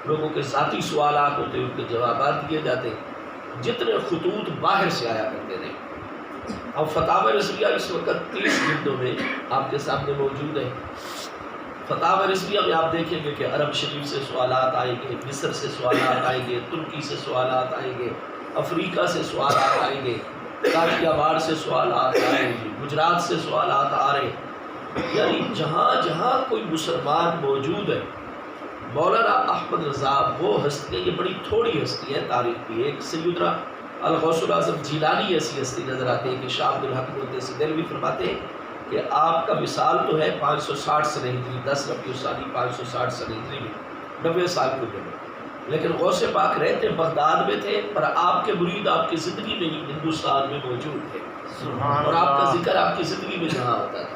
لوگوں کے ذاتی سوالات ہوتے ان کے جوابات دیے جاتے، جتنے خطوط باہر سے آیا کرتے تھے۔ اب فتاوی رضویہ اس وقت 30 جلدوں میں آپ کے سامنے موجود ہے۔ فتاوی رضویہ میں آپ دیکھیں گے کہ عرب شریف سے سوالات آئیں گے، مصر سے سوالات آئیں گے، ترکی سے سوالات آئیں گے، افریقہ سے سوالات آئیں گے، کاٹیا واڑ سے سوالات آئیں گے، گجرات سے سوالات آ رہے ہیں، یعنی جہاں جہاں کوئی مسلمان موجود ہے۔ مولانا احمد رضا وہ ہستی ہے، یہ بڑی تھوڑی ہستی ہے تاریخ کی، ایک سیدنا الغوث الاعظم جیلانی ایسی ہستی نظر آتے ہیں کہ شاہ عبد الحق مقدسی دہلوی فرماتے ہیں کہ آپ کا وصال تو ہے 560 سنہ ہجری، 10 ربیع الثانی 560 سنہ ہجری میں، 90 سال کی عمر میں، لیکن غوث پاک رہتے بغداد میں تھے، پر آپ کے مرید آپ کی زندگی میں ہی ہندوستان میں موجود تھے، اور آپ کا ذکر آپ کی زندگی میں جہاں ہوتا تھا۔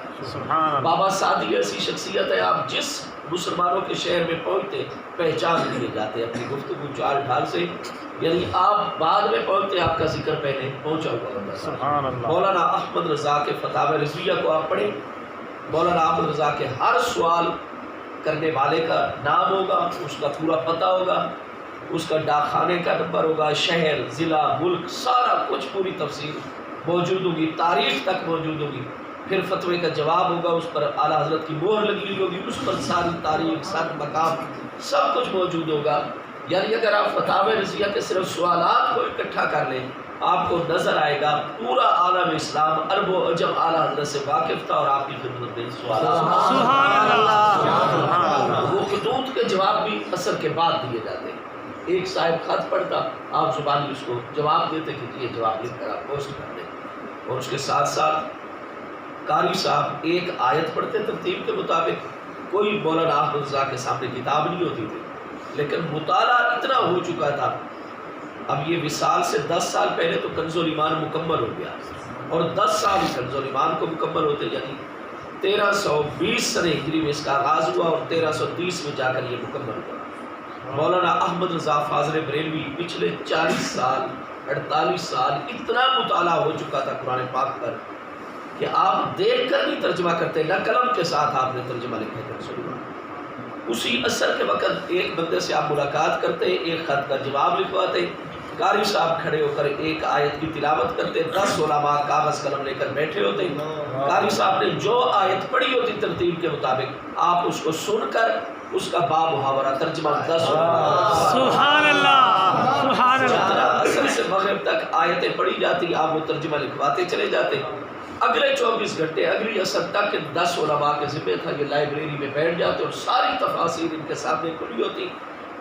بابا سعدی ایسی شخصیت ہے، آپ جس مسلمانوں کے شہر میں پہنچتے پہچان لیے جاتے اپنی گفتگو چال ڈھال سے، یعنی آپ بعد میں پہنچتے آپ کا ذکر پہلے پہنچا ہوا ہوتا ہے۔ مولانا احمد رضا کے فتاوی رضویہ کو آپ پڑھیں، مولانا احمد رضا کے ہر سوال کرنے والے کا نام ہوگا، اس کا پورا پتہ ہوگا، اس کا ڈاک خانے کا نمبر ہوگا، شہر، ضلع، ملک، سارا کچھ پوری تفصیل موجود ہوگی، تاریخ تک موجود ہوگی، پھر فتوے کا جواب ہوگا، اس پر اعلیٰ حضرت کی مہر لگی ہوئی ہوگی، اس پر ساری تاریخ، سارا مقام سب کچھ موجود ہوگا۔ یعنی اگر آپ فتاوی رضویہ کے صرف سوالات کو اکٹھا کر لیں، آپ کو نظر آئے گا پورا عالم اسلام عرب و عجم اعلیٰ حضرت سے واقف تھا، اور آپ کی خدمت میں سوالات، سبحان اللہ، وہ خطوط کے جواب بھی عصر کے بعد دیے جاتے ہیں۔ ایک صاحب خط پڑھتا، آپ زبانی اس کو جواب دیتے کہ یہ جواب لکھ کر آپ پوسٹ کر دیں، اور اس کے ساتھ ساتھ قاری صاحب ایک آیت پڑھتے ترتیب کے مطابق۔ کوئی مولانا احمد رضا کے سامنے کتاب نہیں ہوتی تھی، لیکن مطالعہ اتنا ہو چکا تھا۔ اب یہ وصال سے 10 سال پہلے تو کنز الایمان مکمل ہو گیا، اور 10 سال کنز الایمان کو مکمل ہوتے، یعنی 1320 سنہ ہجری میں اس کا آغاز ہوا، اور 1330 میں جا کر یہ مکمل ہوا۔ مولانا احمد رضا فاضل بریلوی پچھلے 40 سال 48 سال اتنا مطالعہ ہو چکا تھا قرآن پاک پر کہ آپ دیکھ کر نہیں ترجمہ کرتے، نہ قلم کے ساتھ آپ نے ترجمہ لکھا ترجمہ۔ اسی عصر کے وقت ایک بندے سے آپ ملاقات کرتے، ایک خط کا جواب لکھواتے، قاری صاحب کھڑے ہو کر ایک آیت کی تلاوت کرتے، 10 علماء کاغذ قلم لے کر بیٹھے ہوتے، قاری صاحب نے جو آیت پڑھی ہوتی ترتیب کے مطابق، آپ اس کو سن کر اس کا باب محاورہ ترجمہ 10 علماء، سبحان اللہ، سبحان اللہ، عصر سے مغرب تک آیتیں پڑھی جاتی، آپ وہ ترجمہ لکھواتے چلے جاتے۔ اگلے 24 گھنٹے اگلی عصر تک 10 علماء کے ذمہ تھا، یہ لائبریری میں بیٹھ جاتے، اور ساری تفاصیر ان کے سامنے کھلی ہوتی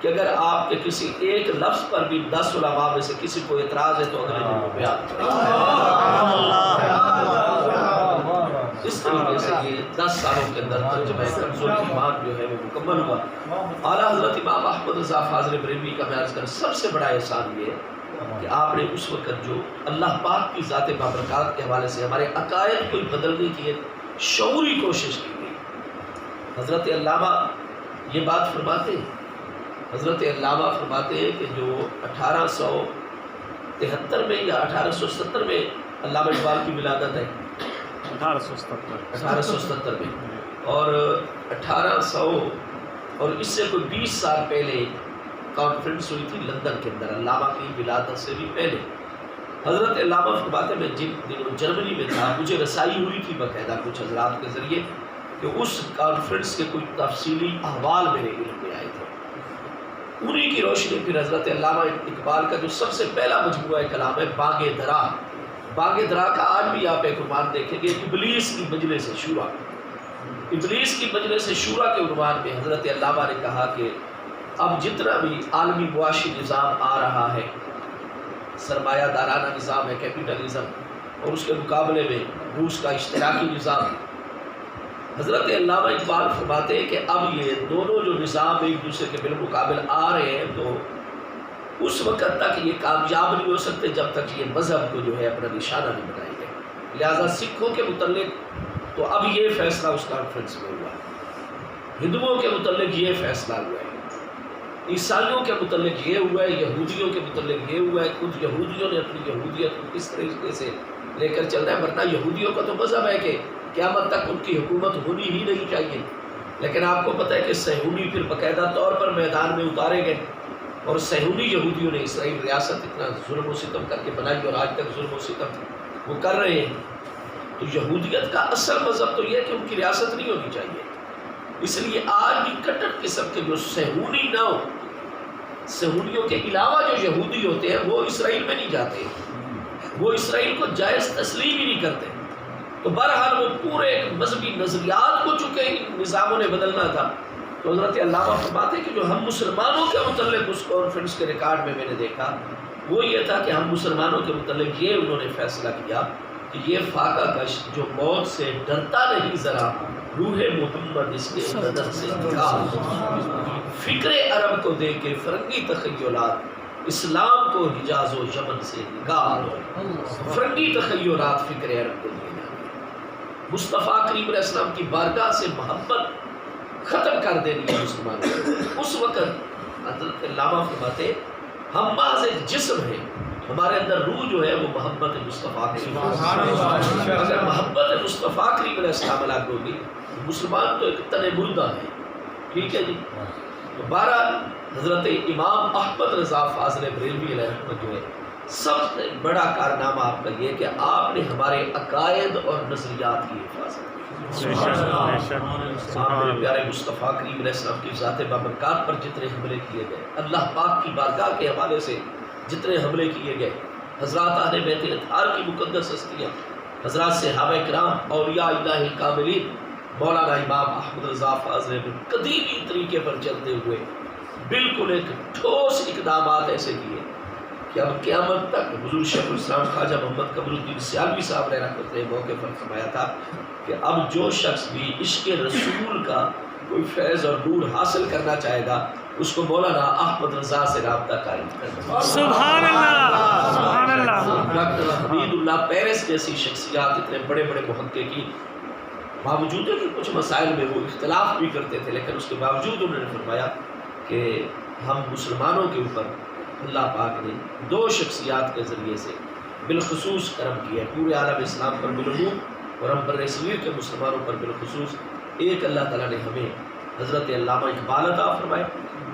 کہ اگر آپ کے کسی ایک لفظ پر بھی 10 علماء میں سے کسی کو اعتراض ہے تو اگلے دن وہ بیان کریں۔ اس طریقے سے یہ 10 سالوں کے اندر ترجمہ کنز الایمان جو ہے وہ مکمل ہوا۔ اعلیٰ حضرت امام احمد رضا فاضل بریلوی کا میں عرض کروں سب سے بڑا احسان یہ ہے کہ آپ نے اس وقت جو اللہ پاک کی ذات بابرکات کے حوالے سے ہمارے عقائد کو بدلنے کی ایک شعوری کوشش کی گئی۔ حضرت علامہ یہ بات فرماتے ہیں، حضرت علامہ فرماتے ہیں کہ جو 1873 میں یا 1870 میں علامہ اقبال کی ولادت ہے، 1877 میں، اور 1800 اور اس سے کوئی 20 سال پہلے کانفرنس ہوئی تھی لندن کے اندر علامہ کی ولادت سے بھی پہلے۔ حضرت علامہ فرماتے میں جن دنوں جرمنی میں تھا، مجھے رسائی ہوئی تھی باقاعدہ کچھ حضرات کے ذریعے کہ اس کانفرنس کے کچھ تفصیلی احوال میرے علم میں آئے تھے۔ انہی کی روشنی پھر حضرت علامہ اقبال کا جو سب سے پہلا مجموعہ کلام ہے بانگ درا، بانگ درا کا آج بھی آپ ایک عنوان دیکھیں گے، ابلیس کی مجلس شورا۔ ابلیس کی مجلس شورا کے عنوان میں حضرت علامہ نے کہا کہ اب جتنا بھی عالمی معاشی نظام آ رہا ہے، سرمایہ دارانہ نظام ہے، کیپیٹلزم، اور اس کے مقابلے میں روس کا اشتراکی نظام، حضرت علامہ اقبال فرماتے ہیں کہ اب یہ دونوں جو نظام ایک دوسرے کے بالمقابل آ رہے ہیں، تو اس وقت تک یہ کامیاب نہیں ہو سکتے جب تک یہ مذہب کو جو ہے اپنا نشانہ نہیں بنائیں گے۔ لہٰذا سکھوں کے متعلق تو اب یہ فیصلہ اس کانفرنس میں ہوا ہے، ہندوؤں کے متعلق یہ فیصلہ ہوا ہے، عیسائیوں کے متعلق یہ ہوا ہے، یہودیوں کے متعلق یہ ہوا ہے۔ خود یہودیوں نے اپنی یہودیت کو کس طریقے سے لے کر چل رہا ہے، ورنہ یہودیوں کا تو مذہب ہے کہ قیامت تک ان کی حکومت ہونی ہی نہیں چاہیے، لیکن آپ کو پتہ ہے کہ صہیونی پھر باقاعدہ طور پر میدان میں اتارے گئے، اور صہیونی یہودیوں نے اسرائیل ریاست اتنا ظلم و ستم کر کے بنائی اور آج تک ظلم و ستم وہ کر رہے ہیں۔ تو یہودیت کا اصل مذہب تو یہ ہے کہ ان کی ریاست نہیں ہونی چاہیے، اس لیے آج بھی کٹر قسم کے جو صہیونی نہ ہو، صہیونیوں کے علاوہ جو یہودی ہوتے ہیں وہ اسرائیل میں نہیں جاتے، وہ اسرائیل کو جائز تسلیم ہی نہیں کرتے۔ تو بہرحال وہ پورے ایک مذہبی نظریات کو چونکہ ان نظاموں نے بدلنا تھا، تو حضرت علامہ فرماتے ہیں کہ جو ہم مسلمانوں کے متعلق اس کانفرنس کے ریکارڈ میں نے دیکھا وہ یہ تھا کہ ہم مسلمانوں کے متعلق یہ انہوں نے فیصلہ کیا کہ یہ فاقہ کش جو موت سے ڈرتا نہیں ذرا، روح محمد اس کے بدن سے نکال، فکر عرب کو دے کے فرنگی تخیلات اسلام کو حجاز و یمن سے نکال، فرنگی تخیلات فکر عرب کو دیے جائیں، مصطفیٰ کریم علیہ السلام کی بارگاہ سے محبت ختم کر دینی ہے مسلمانوں کو۔ اس وقت حضرت علامہ فرماتے ہم محض ایک جسم ہیں، ہمارے اندر روح جو ہے وہ محبت مصطفیٰ کریم، اگر محبت مصطفیٰ کریم علیہ السلام الگ ہوگی مسلمان تو ایک تن مردہ ہے، ٹھیک ہے جی۔ تو بہرحال حضرت امام احمد رضا فاضل بریلوی علیہ رحمت جو ہے سب سے بڑا کارنامہ آپ کا یہ کہ آپ نے ہمارے عقائد اور نظریات کی حفاظت کی۔ آپ نے پیارے مصطفیٰ کریم علیہ السلام کی ذات بابرکات پر جتنے حملے کیے گئے، اللہ پاک کی بارگاہ کے حوالے سے جتنے حملے کیے گئے، حضرات اہل بیت اطہار کی مقدس ہستیاں، حضرات صحابہ کرام، اولیاء الہ کاملین، مولانا امام احمد رضا فاضل قدیمی طریقے پر چلتے ہوئے بالکل ایک ٹھوس اقدامات ایسے کیے کہ اب قیامت تک حضور شیخ الاسلام خواجہ محمد قمر الدین سیالوی صاحب نے رحمۃ اللہ موقع پر فرمایا تھا کہ اب جو شخص بھی عشق رسول کا کوئی فیض اور نور حاصل کرنا چاہے گا اس کو مولانا احمد رضا سے رابطہ قائم کرنا۔ سبحان اللہ، سبحان اللہ۔ ڈاکٹر حمید اللہ پیرس جیسی شخصیات اتنے بڑے بڑے محققین، باوجود کہ کچھ مسائل میں وہ اختلاف بھی کرتے تھے لیکن اس کے باوجود انہوں نے فرمایا کہ ہم مسلمانوں کے اوپر اللہ پاک نے دو شخصیات کے ذریعے سے بالخصوص کرم کیا ہے، پورے عالم اسلام پر بالعموم اور ہم بر صغیر کے مسلمانوں پر بالخصوص۔ ایک اللہ تعالیٰ نے ہمیں حضرت علامہ اقبال عطا فرمائے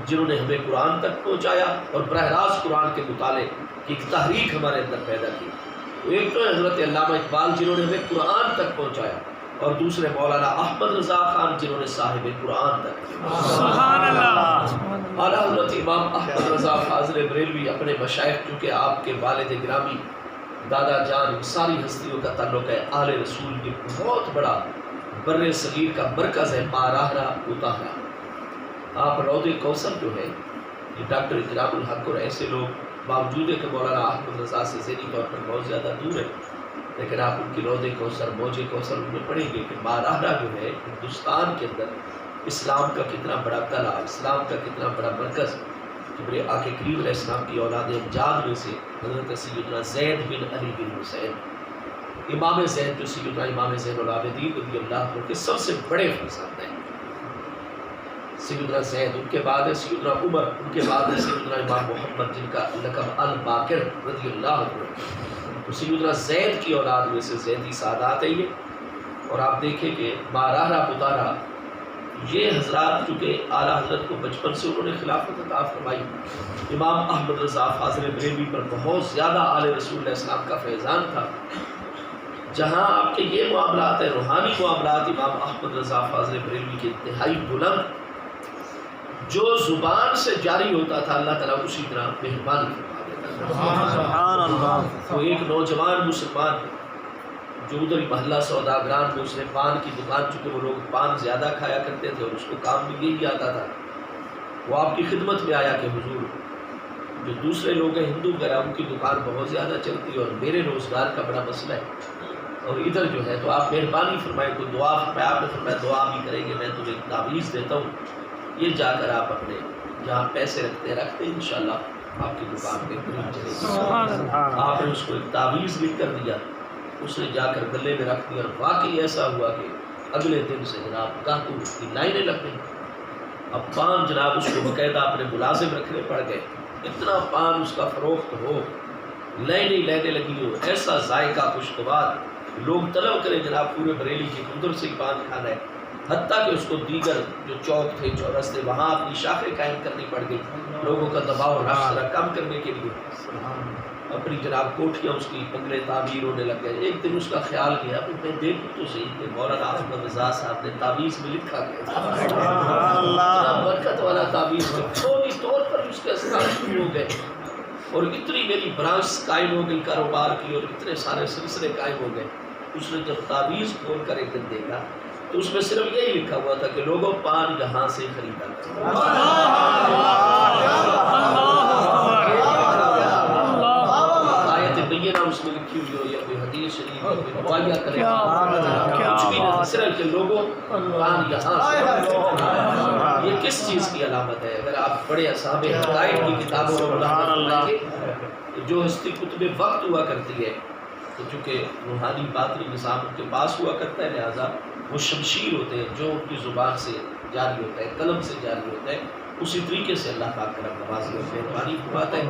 جنہوں نے ہمیں قرآن تک پہنچایا اور براہ راست قرآن کے مطالعے کی ایک تحریک ہمارے اندر پیدا کی۔ تو ایک تو حضرت علامہ اقبال جنہوں نے ہمیں قرآن تک پہنچایا، اور دوسرے مولانا احمد رضا خان جنہوں نے صاحب قرآن تک۔ سبحان اللہ۔ اعلیٰ حضرت امام احمد رضا فاضل بریلوی اپنے مشائخ چونکہ آپ کے والد گرامی دادا جان ساری ہستیوں کا تعلق ہے، اہل رسول کی بہت بڑا بر صغیر کا مرکز ہے ماراہرا اتارا۔ آپ روض کوثر جو ہے یہ ڈاکٹر اکرام الحق اور ایسے لوگ باوجود ہے کہ مولانا احمد رضا سے ذہنی طور پر بہت زیادہ دور ہے لیکن آپ ان کی روض کوثر موج کوثر ان میں پڑھیں گے کہ ماراہرا جو ہے ہندوستان کے اندر اسلام کا کتنا بڑا قلعہ، اسلام کا کتنا بڑا مرکز۔ جبرِ آقا کریم علیہ السلام کی اولاد امجاد میں سے حضرت سیدنا زید بن علی بن حسین امام زید جو سیدنا امام زین العابدین رضی اللہ عنہ کے سب سے بڑے فرزند ہیں، سیدنا زید ان کے بعد ہے سیدنا عمر، ان کے بعد ہے سیدنا امام محمد جن کا لقب الباقر رضی اللہ عنہ۔ تو سیدنا زید کی اولاد میں سے زیدی سادات ہیں یہ، اور آپ دیکھیں کہ ماراہرا اتارا یہ حضرات چونکہ اعلیٰ حضرت کو بچپن سے انہوں نے خلافت عطا فرمائی، امام احمد رضا فاضل بریلوی پر بہت زیادہ آل رسول علیہ السلام کا فیضان تھا۔ جہاں آپ کے یہ معاملات ہیں روحانی معاملات، امام احمد رضا فاضل بریلوی کے انتہائی بلند، جو زبان سے جاری ہوتا تھا اللہ تعالیٰ اسی طرح مہربانی فرما دیتا تھا۔ سبحان اللہ۔ وہ ایک نوجوان مسلمان جو ادھر محلہ سوداگران میں اس نے پان کی دکان، چونکہ وہ لوگ پان زیادہ کھایا کرتے تھے اور اس کو کام بھی یہی آتا تھا، وہ آپ کی خدمت میں آیا کہ حضور جو دوسرے لوگ ہیں ہندو وغیرہ ان کی دکان بہت زیادہ چلتی ہے اور میرے روزگار کا بڑا مسئلہ ہے اور ادھر جو ہے تو آپ مہربانی فرمائیں کوئی دعا فرمائے۔ آپ نے فرمایا دعا بھی کریں گے، میں تمہیں ایک تعویذ دیتا ہوں، یہ جا کر آپ اپنے جہاں پیسے رکھتے ہیں انشاءاللہ آپ کی دکان بہترین چلے گی۔ سبحان اللہ آپ نے اس کو ایک تعویذ لکھ کر دیا، اس نے جا کر گلے میں رکھ دیا، اور واقعی ایسا ہوا کہ اگلے دن سے جناب گاہکوں کی لائنیں لگ گئیں۔ اب پان جناب اس کو باقاعدہ اپنے ملازم رکھنے پڑ گئے، اتنا پان اس کا فروخت ہو، لائنیں لگی ہو، ایسا ذائقہ خوشگوار، لوگ طلب کریں جناب پورے بریلی کی ادھر سے ہی پان کھانا ہے، حتیٰ کہ اس کو دیگر جو چوک تھے چورستے وہاں اپنی شاخیں قائم کرنی پڑ گئی لوگوں کا دباؤ رفع ذرا کم کرنے کے لیے۔ اپنی جناب کوٹھیاں اس کی بنگلے تعمیر ہونے لگ گئے۔ ایک دن اس کا خیال کیا میں دیکھوں تو صحیح کہ مولانا احمد رضا صاحب نے تعویذ میں لکھا گیا تھا برکت والا تعویذ، فوری طور پر اس کے اثرات شروع ہو گئے اور اتنی میری برانچ قائم ہو گئی کاروبار کی اور اتنے سارے سلسلے قائم ہو گئے۔ اس نے جب تعویذ کھول کر ایک دن دیکھا تو اس میں صرف یہی لکھا ہوا تھا کہ لوگوں پان یہاں سے خریدا آیت بینہ اس میں لکھی ہوئی ہو یا کوئی حدیث شریف یا کوئی روایہ کرے کچھ بھی نہیں، صرف کہ لوگوں پان یہاں سے۔ یہ کس چیز کی علامت ہے؟ اگر آپ بڑے اصحاب حقائق کی کتابوں میں ملاحظہ کریں جو ہستی کتب وقت ہوا کرتی ہے تو چونکہ روحانی باطنی نظام ان کے پاس ہوا کرتا ہے لہٰذا وہ شمشیر ہوتے ہیں جو ان کی زبان سے جاری ہوتا ہے، قلم سے جاری ہوتا ہے، اسی طریقے سے اللہ پاک کرم نوازی اور مہربانی فرماتا ہے۔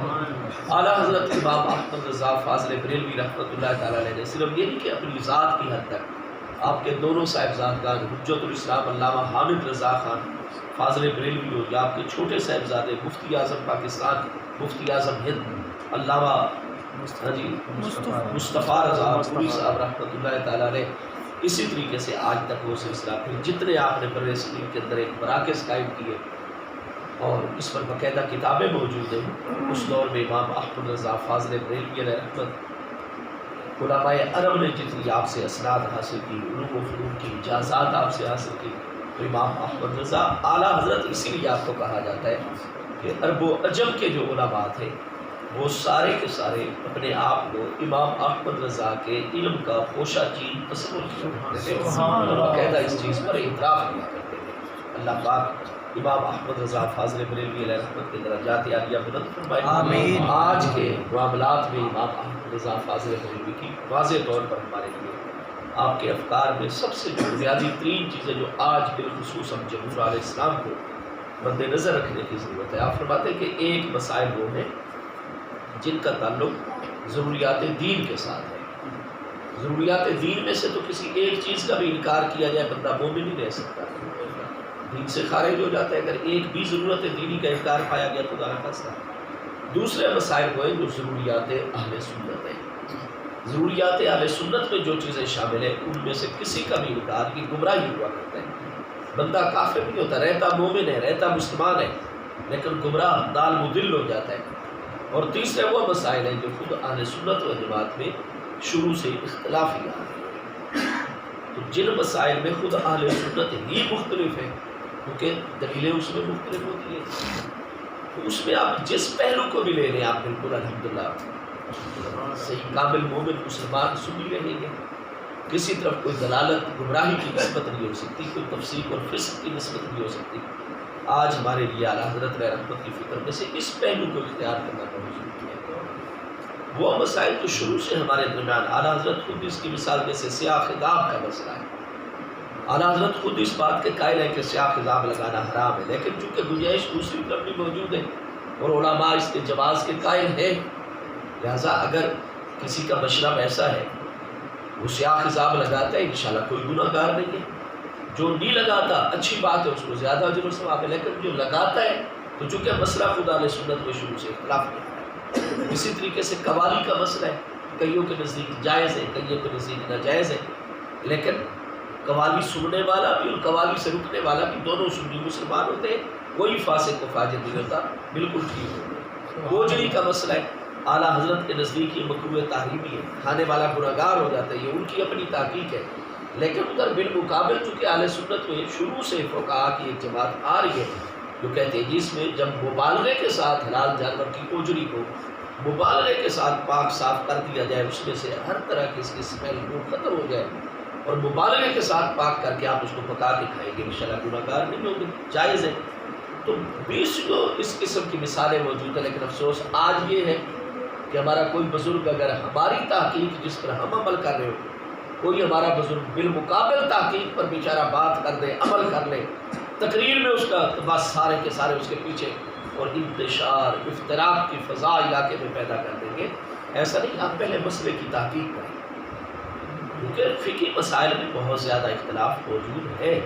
اعلیٰ حضرت امام احمد رضا فاضل بریلوی رحمۃ اللہ تعالیٰ علیہ نے صرف یہ نہیں کہ اپنی ذات کی حد تک آپ کے دونوں صاحبزادگان حجت الاسلام علامہ حامد رضا خان فاضل بریلوی ہو یا آپ کے چھوٹے صاحبزادے مفتی اعظم پاکستان مفتی اعظم ہند علامہ مصطفیٰ رضا پوری صاحب رحمۃ اللہ تعالیٰ نے اسی طریقے سے آج تک وہ سلسلہ پھر جتنے آپ نے بر صغیر کے اندر ایک مراکز قائم کیے اور اس پر باقاعدہ کتابیں موجود ہیں۔ اس دور میں امام احمد رضا فاضل بریلوی علیہ رحمت علماء عرب نے جتنی آپ سے اسناد حاصل کی، علوم و فنون کی اجازات آپ سے حاصل کی، تو امام احمد رضا اعلیٰ حضرت اسی لیے آپ کو کہا جاتا ہے کہ عرب و عجم کے جو علماء تھے وہ سارے کے سارے اپنے آپ کو امام احمد رضا کے علم کا خوشہ چیز تصور کیا کرتے تھے اور باقاعدہ اس چیز پر اعتراف کیا کرتے تھے۔ اللہ پاک امام احمد رضا فاضل بریلوی علیہ رحمت کے درجات عالیہ بلند فرمائے۔ آمین۔ آج کے معاملات میں امام احمد رضا فاضل بریلوی کی واضح طور پر ہمارے لیے آپ کے افکار میں سب سے جو بنیادی ترین چیزیں جو آج بالخصوص ہم جمہور علیہ السلام کو مد نظر رکھنے کی ضرورت ہے، آپ فرماتے ہیں کہ ایک مسائل وہ ہیں جن کا تعلق ضروریات دین کے ساتھ ہے۔ ضروریات دین میں سے تو کسی ایک چیز کا بھی انکار کیا جائے بندہ مومن نہیں رہ سکتا، دین سے خارج ہو جاتا ہے اگر ایک بھی ضرورت دینی کا انکار پایا گیا تو خدا نخواستہ۔ دوسرے مسائل وہ ہیں جو ضروریات اہل سنت ہیں۔ ضروریات اہل سنت میں جو چیزیں شامل ہیں ان میں سے کسی کا بھی انکار کی گمراہی ہوا کرتا ہے، بندہ کافر نہیں ہوتا، رہتا مومن ہے، رہتا مسلمان ہے لیکن گمراہ دال مدل ہو جاتا ہے۔ اور تیسرے وہ مسائل ہیں جو خود اہل سنت و جماعت میں شروع سے اختلافی آ رہے ہیں، تو جن مسائل میں خود اہل سنت ہی مختلف ہیں کیونکہ دلیلیں اس میں مختلف ہوتی ہیں، تو اس میں آپ جس پہلو کو بھی لے لیں آپ بالکل الحمدللہ صحیح کامل مومن مسلمان سنی رہیں گے، کسی طرف کوئی دلالت گمراہی کی نسبت نہیں ہو سکتی، کوئی تفسیق اور فسق کی نسبت نہیں ہو سکتی۔ آج ہمارے لیے اعلیٰ حضرت علیہ رحمت کی فکر میں سے اس پہلو کو اختیار کرنا بہت ضروری ہے۔ وہ مسائل تو شروع سے ہمارے درمیان اعلیٰ حضرت خود اس کی مثال جیسے سیاہ خضاب کا مسئلہ ہے، اعلیٰ حضرت خود اس بات کے قائل ہے کہ سیاہ خضاب لگانا حرام ہے، لیکن چونکہ گنجائش دوسری طرف بھی موجود ہے اور علماء اس کے جواز کے قائل ہیں، لہٰذا اگر کسی کا مشرب ایسا ہے وہ سیاہ خضاب لگاتا ہے انشاءاللہ کوئی گناہ گار نہیں ہے، جو نہیں لگاتا اچھی بات ہے اس کو زیادہ اجر و ثواب ہے، لیکن جو لگاتا ہے تو چونکہ مسئلہ خدا اہل سنت میں شروع سے اختلاف ہے۔ اسی طریقے سے قوالی کا مسئلہ ہے، کئیوں کے نزدیک جائز ہے، کئیوں کے نزدیک ناجائز ہے، لیکن قوالی سننے والا بھی اور قوالی سے رکنے والا بھی دونوں سنی مسلمان ہوتے ہیں، کوئی فاسق و فاجر نہیں ہوتا، بالکل ٹھیک ہوتا ہے۔ گوجری کا مسئلہ ہے، اعلیٰ حضرت کے نزدیک یہ مکروہ تحریمی ہے، کھانے والا گناہگار ہو جاتا ہے، یہ ان کی اپنی تحقیق ہے، لیکن ادھر بالمقابل چونکہ اہل سنت میں شروع سے فقہاء کی ایک جماعت آ رہی ہے جو کہتے ہیں جس میں جب مبالغے کے ساتھ حلال جانور کی اوجری کو مبالغے کے ساتھ پاک صاف کر دیا جائے، اس میں سے ہر طرح کی اس کی اسمیل کو ختم ہو جائے اور مبالغے کے ساتھ پاک کر کے آپ اس کو پکا کے کھائیں گے انشاءاللہ گناہ گار نہیں ہوگے، جائز ہے۔ تو 20 اس قسم کی مثالیں موجود ہیں، لیکن افسوس آج یہ ہے کہ ہمارا کوئی بزرگ اگر ہماری تحقیق جس پر ہم عمل کر رہے ہو، کوئی ہمارا بزرگ بالمقابل تحقیق پر بیچارہ بات کر دے، عمل کر لے، تقریر میں اس کا بس سارے کے سارے اس کے پیچھے اور انتشار افتراق کی فضا علاقے میں پیدا کر دیں گے۔ ایسا نہیں، آپ پہلے مسئلے کی تحقیق کریں، کیونکہ فقہی مسائل میں بہت زیادہ اختلاف موجود ہے،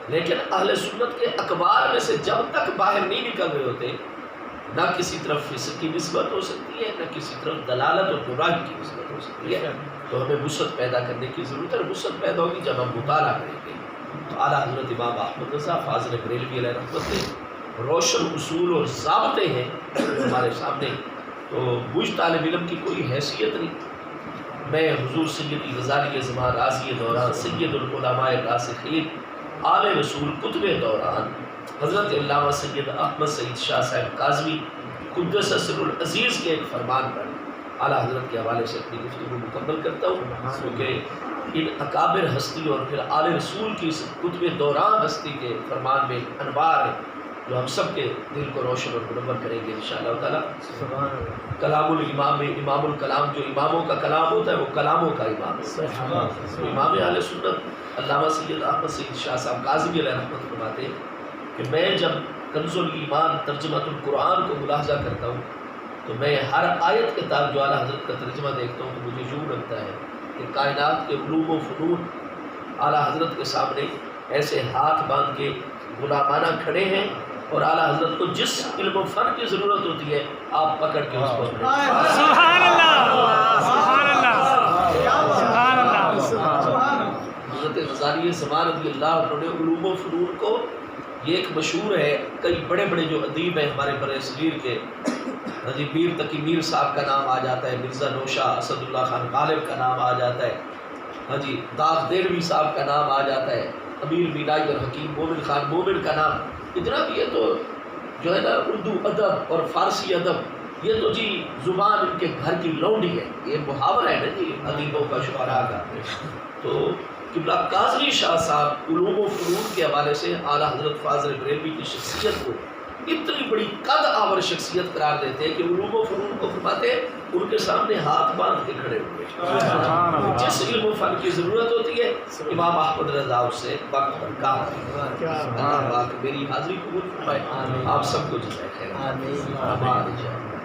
لیکن اہل سنت کے اقوال میں سے جب تک باہر نہیں نکل رہے ہوتے، نہ کسی طرف فسق کی نسبت ہو سکتی ہے، نہ کسی طرف دلالت اور گمراہی کی نسبت ہو سکتی ہے، تو ہمیں وسعت پیدا کرنے کی ضرورت ہے۔ اور وسعت پیدا ہوگی جب ہم مطالعہ کریں گے۔ تو اعلیٰ حضرت امام احمد رضا فاضل بریلوی علیہ رحمت کے روشن اصول اور ضابطے ہیں ہمارے سامنے، تو مجھ طالب علم کی کوئی حیثیت نہیں۔ میں حضور سید غزالی زمان راضی دوران، سید العلماء راسخین، آل رسول کتب دوران، حضرت علامہ سید احمد سعید شاہ صاحب کاظمی قدس سر العزیز کے ایک فرمان پر اعلیٰ حضرت کے حوالے سے اپنی گفتگو مکمل کرتا ہوں، کیونکہ ان اکابر ہستی اور پھر آل رسول کی اس کتب دوران ہستی کے فرمان میں انوار ہے جو ہم سب کے دل کو روشن اور منور کریں گے انشاءاللہ تعالیٰ۔ کلام الامام میں امام الکلام، جو اماموں کا کلام ہوتا ہے وہ کلاموں کا امام ہے۔ تو امام اہل سنت علامہ سید احمد سعید شاہ صاحب کاظمی علیہ رحمت فرماتے ہیں کہ میں جب کنز الایمان ترجمۃ القرآن کو ملاحظہ کرتا ہوں تو میں ہر آیت کے تحت جو اعلیٰ حضرت کا ترجمہ دیکھتا ہوں تو مجھے یوں لگتا ہے کہ کائنات کے علوم و فنون اعلیٰ حضرت کے سامنے ایسے ہاتھ باندھ کے غلامانہ کھڑے ہیں، اور اعلیٰ حضرت کو جس علم و فن کی ضرورت ہوتی ہے آپ پکڑ کے اس کو سبحان اللہ، سبحان اللہ، سبحان اللہ۔ حضرت غزالی زمان رضی اللہ عنہ نے علوم و فنون کو، یہ ایک مشہور ہے، کئی بڑے بڑے جو ادیب ہیں ہمارے بر صغیر کے، میر تقی میر صاحب کا نام آ جاتا ہے، مرزا نوشا اسد اللہ خان غالب کا نام آ جاتا ہے، داغ دیلوی صاحب کا نام آ جاتا ہے، امیر مینائی اور حکیم مومن خان مومن کا نام، اتنا بھی یہ تو جو ہے نا اردو ادب اور فارسی ادب، یہ تو جی زبان ان کے گھر کی لونڈی ہے، یہ محاورہ ہے نا جی ادیبوں کا شعراء کا۔ تو قبلہ کاظمی شاہ صاحب علوم و فنون کے حوالے سے اعلیٰ حضرت فاضل بریلوی کی شخصیت کو اتنی بڑی قد آور شخصیت قرار دیتے ہیں کہ علوم و فنون کو فرماتے ہیں ان کے سامنے ہاتھ باندھ کے کھڑے ہوئے، جس علم و فن کی ضرورت ہوتی ہے امام احمد رضا اس سے وقت پر کام کرتے ہیں۔ اللہ پاک میری حاضری قبول فرمائے، آپ سب کو جزائے خیر، آمین۔